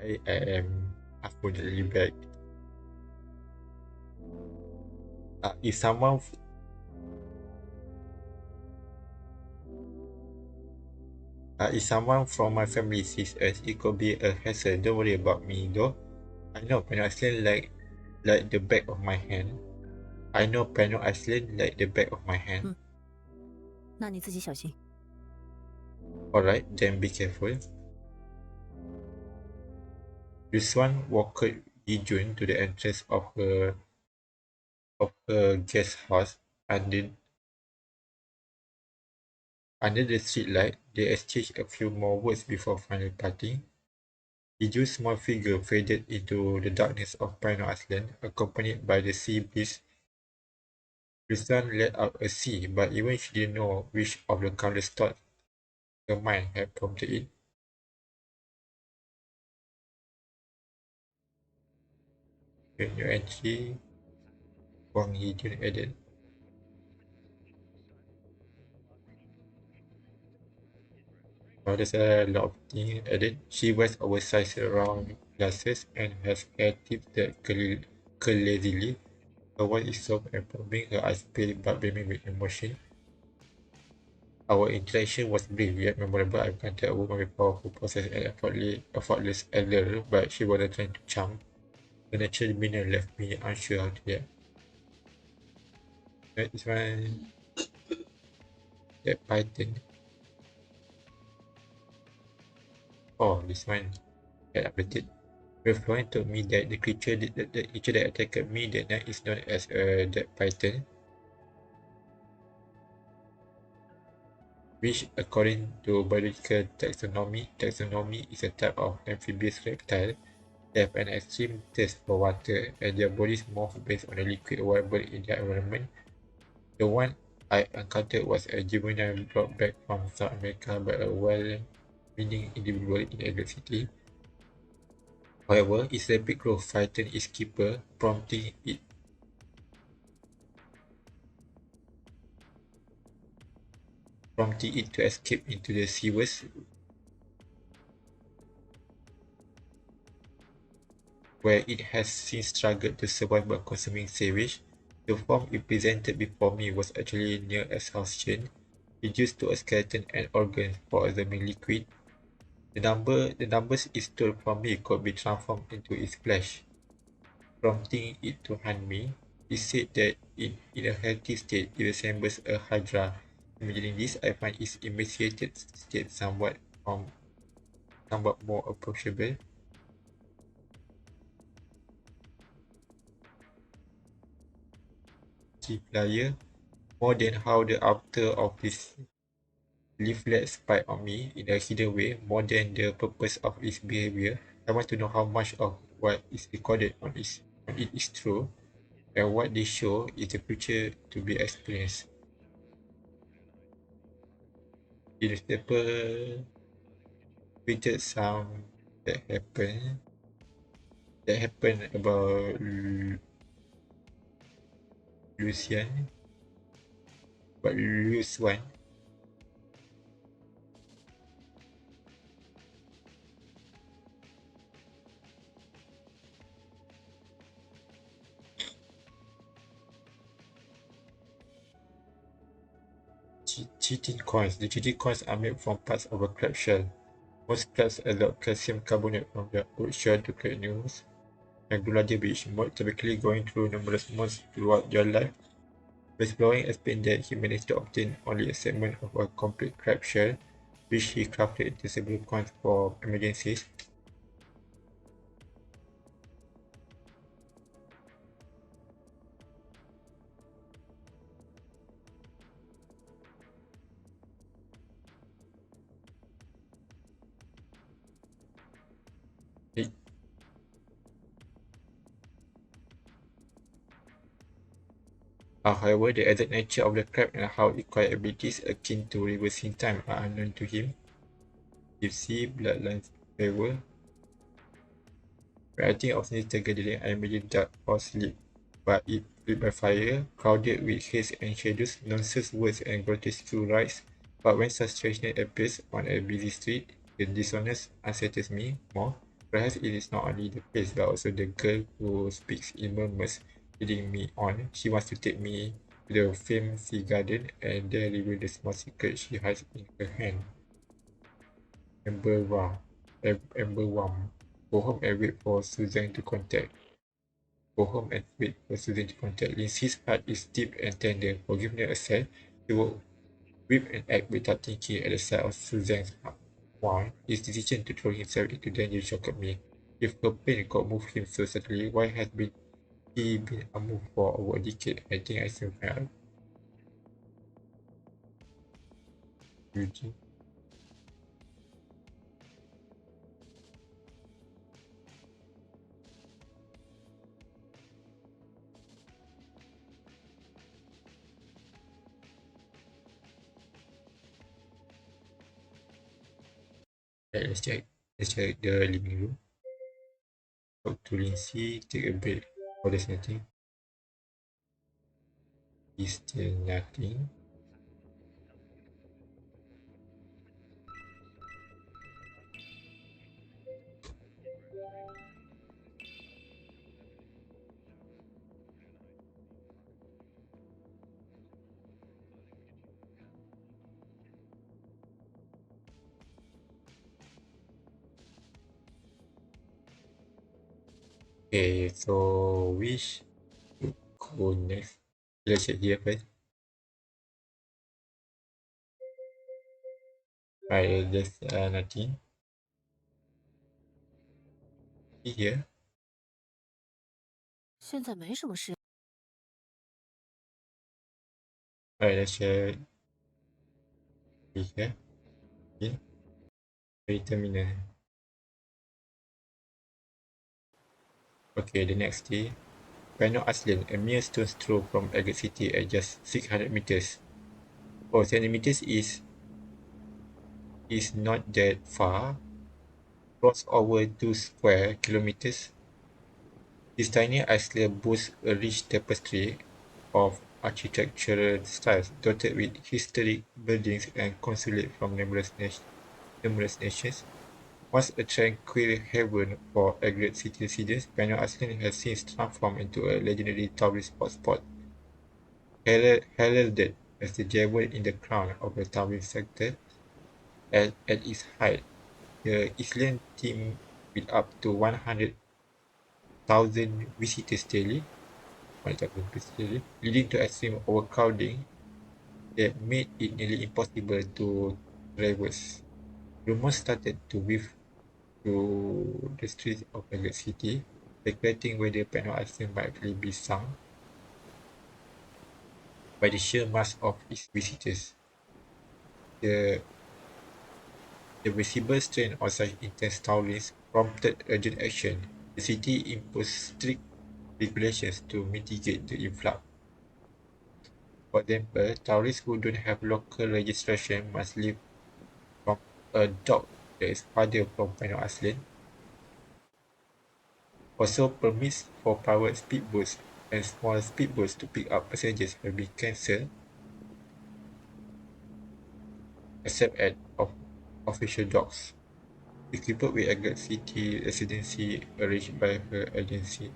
I am unfortunately back. If someone from my family sees us, it could be a hassle. Don't worry about me though. I know Piano Iceland like the back of my hand. I know Piano Iceland like the back of my hand. 那你自己小心。 Alright, then be careful. Yuswan walked Yijun to the entrance of her guest house. Under the streetlight, they exchanged a few more words before finally parting. Yijun's small figure faded into the darkness of Piano Island, accompanied by the sea breeze. Yuswan let out a sigh, but even she didn't know which of the countless thoughts her mind had prompted it. In your entry, Wang Yijun added. There's a lot of things added. She wears oversized round glasses and has hair tips that curl lazily. Her voice is soft and probing, her eyes pale but beaming with emotion. Our interaction was brief yet memorable. I encountered a woman with powerful process and effortless allure, but she wasn't trying to charm. The natural demeanor left me unsure how to react. This one, that python. Oh, this one had updated. Refloin told me that the creature that attacked me that night is known as a dead python, which according to biological taxonomy is a type of amphibious reptile. They have an extreme thirst for water, and their bodies morph based on the liquid available in their environment. The one I encountered was a juvenile brought back from South America by a well-meaning individual in Adelaide City. However, its rapid growth frightened its keeper, prompting it to escape into the sewers, where it has since struggled to survive by consuming sewage. The form it presented before me was actually near exhaustion, reduced to a skeleton and organs for absorbing liquid. The numbers it stole from me could be transformed into its flesh, prompting it to hunt me. It said that in a healthy state it resembles a hydra. Imagining this, I find its emaciated state somewhat more approachable. Key player, more than how the author of this leaflet spied on me in a hidden way, more than the purpose of its behavior. I want to know how much of what is recorded on it is true, and what they show is the future to be experienced. The newspaper tweeted some that happened about Lucian, but Lucian. Cheating coins. The cheating coins are made from parts of a crab shell. Most crabs absorb calcium carbonate from their wood shell to create news and gluladia beach, typically going through numerous months throughout their life. Exploring explained that he managed to obtain only a segment of a complete crab shell, which he crafted into several coins for emergencies. However, the exact nature of the crab and how it acquired abilities akin to reversing time are unknown to him. Deep sea, bloodlines, power. Writing of sinister gathering, I imagine dark or sleep, but it lit by fire, crowded with haze and shadows, nonsense words and grotesque rites. But when such strangeness appears on a busy street, the dissonance unsettles me more. Perhaps it is not only the face, but also the girl who speaks in murmurs, leading me on. She wants to take me to the fancy garden and there reveal the small secret she hides in her hand. Amber Worm. Go home and wait for Susan to contact. Go home and wait for Susan to contact. Lindsay's heart is deep and tender. Forgiveness aside, she will weep and act without thinking at the sight of Susan's heart. Why? His decision to throw himself into danger shocked me. If her pain could move him so suddenly, why has he been unmoved for over a decade? I think I soon find out. Eugene. Right, let's check. Let's check the living room. Talk to Lindsay, take a break. Oh, there's nothing. Is still nothing. Okay, so which to go next? Let's check here first. Right, there's nothing. See here. 现在没什么事。Right, let's check here. Okay. Very terminal. Okay, the next day. Banu Aslan, a mere stone's throw from Agate City at just 600 meters. Oh, centimeters is not that far. Cross over 2 square kilometers. This tiny islet boasts a rich tapestry of architectural styles dotted with historic buildings and consulate from numerous nations. Once a tranquil haven for Agate City residents, Banu Aslan has since transformed into a legendary tourist hotspot. Heralded as the jewel in the crown of the towering sector. At its height, the island teemed with up to 100,000 visitors daily, leading to extreme overcrowding that made it nearly impossible to traverse. Rumors started to weave through the streets of the city, speculating whether Penal Island might actually be sunk by the sheer mass of its visitors. The visible strain of such intense tourings prompted urgent action. The city imposed strict regulations to mitigate the influx. For example, tourists who don't have local registration must leave from a dock that is farther from Penang Island. Also, permits for private speedboats and small speedboats to pick up passengers have been cancelled, except at official docks, equipped with a guard city residency arranged by her agency.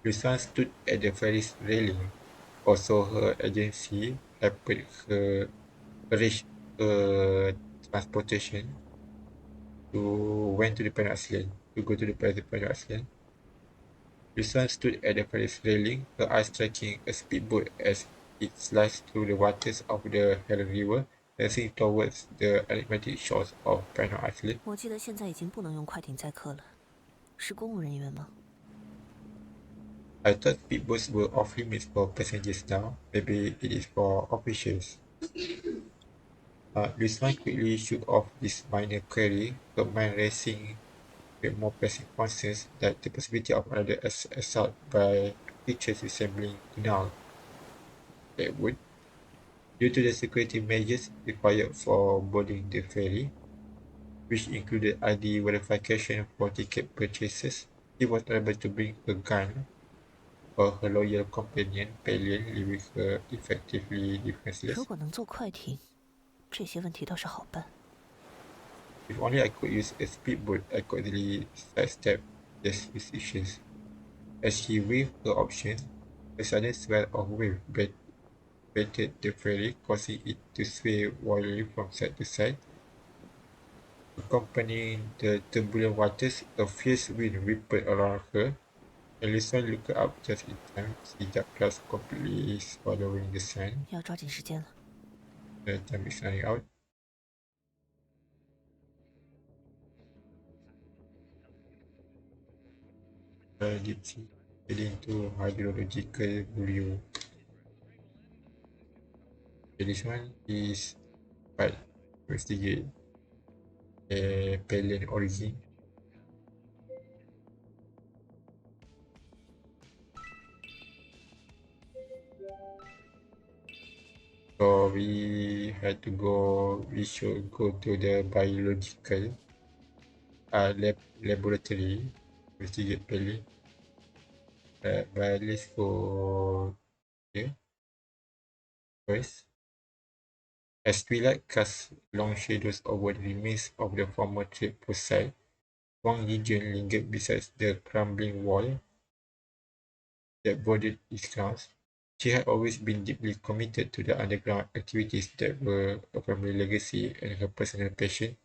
Lusan stood at the ferry's railing. Also, her agency helped her arrange transportation to went to the Penang Island to go to the Penang Island. Lusan stood at the ferry's railing, her eyes tracking a speedboat as it sliced through the waters of the Helen River, racing towards the enigmatic shores of Penang Island. 我记得现在已经不能用快艇载客了，是公务人员吗？ I thought speedboats were off limits for passengers now. Maybe it is for officials. Lucian quickly shook off this minor query, her mind racing with more pressing concerns like the possibility of another assault by creatures resembling Gnarl. That would, due to the security measures required for boarding the ferry, which included ID verification for ticket purchases, she was unable to bring her gun or her loyal companion, Pelion, leaving her effectively defenseless. 如果能坐快艇，这些问题倒是好办。 If only I could use a speedboat, I could easily sidestep these issues. As she weighed her options, a sudden swell of wave battered the ferry, causing it to sway wildly from side to side. Accompanying the turbulent waters, a fierce wind rippled around her. Alison looked up just in time to see dark clouds completely swallowing the sun. 要抓紧时间了。 The time is running out. Deep sea heading to hydrological bureau. This one is quite investigate the Pelian origin. So we should go to the biological laboratory, investigate Pelian. But let's go here first. As twilight cast long shadows over the remains of the former trade post site, Wang Yijun lingered beside the crumbling wall that bordered its grounds. She had always been deeply committed to the underground activities that were a family legacy and her personal passion.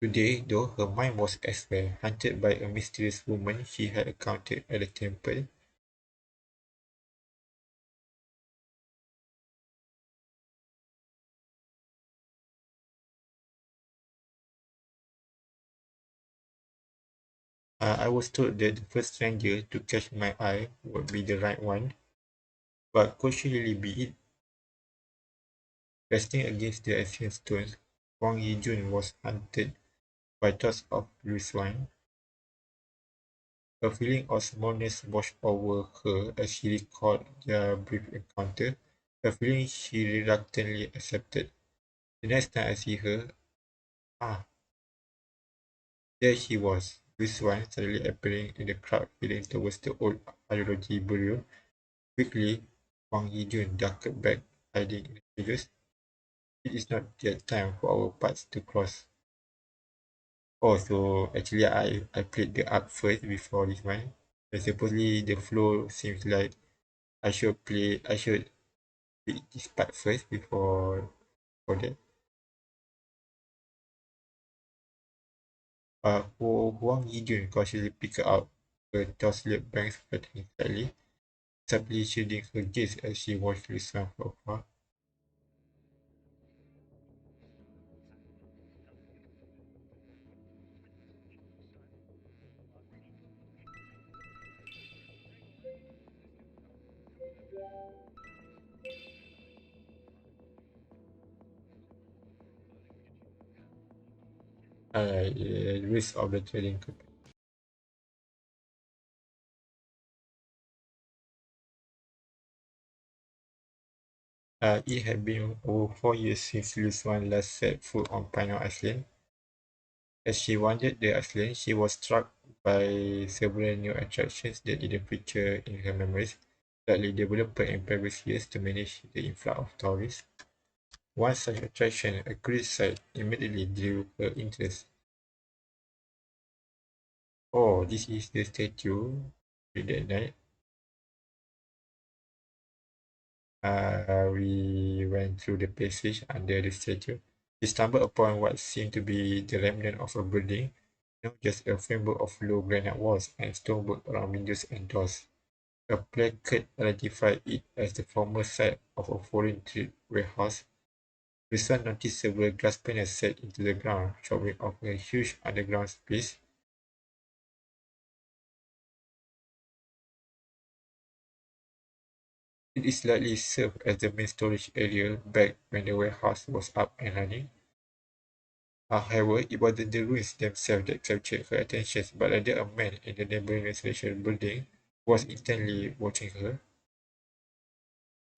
Today, though, her mind was elsewhere, haunted by a mysterious woman she had encountered at the temple. I was told that the first stranger to catch my eye would be the right one, but could she really be it? Resting against the ancient stones, Wang Yijun was haunted by thoughts of Liu's wine. A feeling of smallness washed over her as she recalled their brief encounter, a feeling she reluctantly accepted. The next time I see her, ah, there she was, Liu's wine suddenly appearing in the crowd heading towards the old archaeology burial. Quickly, Wang Yijun ducked back, hiding in the shadows. It is not yet time for our paths to cross. Oh, so actually I played the arc first before this one. And supposedly the flow seems like I should play this part first before for that. Huang Yijun cautiously picked up her tousled bangs fluttering slightly, subtly shading her gaze as she watched the sun from afar. Risk of the trading company. It had been over 4 years since Liu Xuan last set foot on Pino Island. As she wandered the island, she was struck by several new attractions that didn't feature in her memories, likely developed in previous years to manage the influx of tourists. One such attraction, a cruise site, immediately drew her interest. Oh, this is the statue that night. We went through the passage under the statue. We stumbled upon what seemed to be the remnant of a building, not just a framework of low granite walls and stonework around windows and doors. A placard identified it as the former site of a foreign trade warehouse. Wilson noticed several glass panels set into the ground, showing off a huge underground space. It is likely served as the main storage area back when the warehouse was up and running. However, it wasn't the ruins themselves that captured her attention, but rather a man in the neighboring residential building who was intently watching her.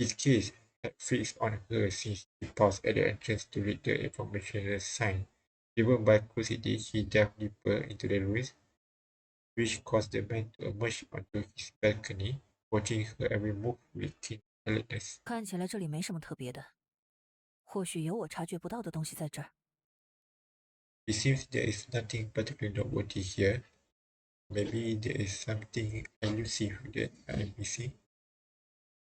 His gaze had fixed on her since he paused at the entrance to read the informational sign. Driven by curiosity, she delved deeper into the ruins. which caused the man to emerge onto his balcony, watching her every move with keen alertness. 看起来这里没什么特别的，或许有我察觉不到的东西在这儿。It seems there is nothing particularly noteworthy here. Maybe there is something elusive that I am missing.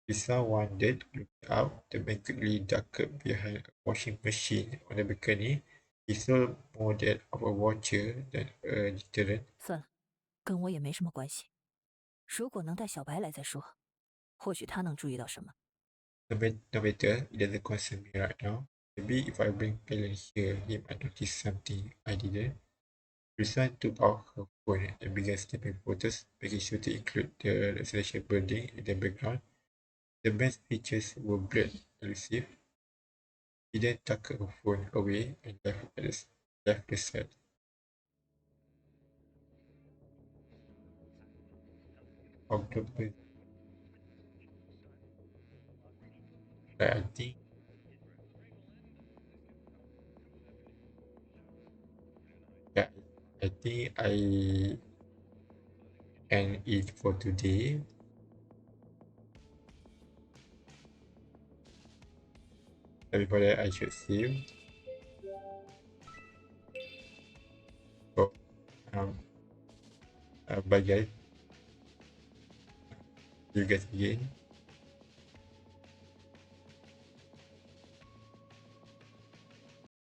Lisa wondered, looking out. The man quickly ducked behind a washing machine on the balcony. He saw more that of a watcher than a deterrent. 算了，跟我也没什么关系。如果能带小白来再说，或许他能注意到什么。No matter, it doesn't concern me right now. Maybe if I bring Alan here, he might notice something I didn't. Lisa took out her phone and began snapping photos, making sure to include the residential building in the background. The man's features were blurred, elusive. He then tucked her phone away and left the set. October. I think yeah, I think I end it for today. Before that, I should save. So, bye guys. See you guys again.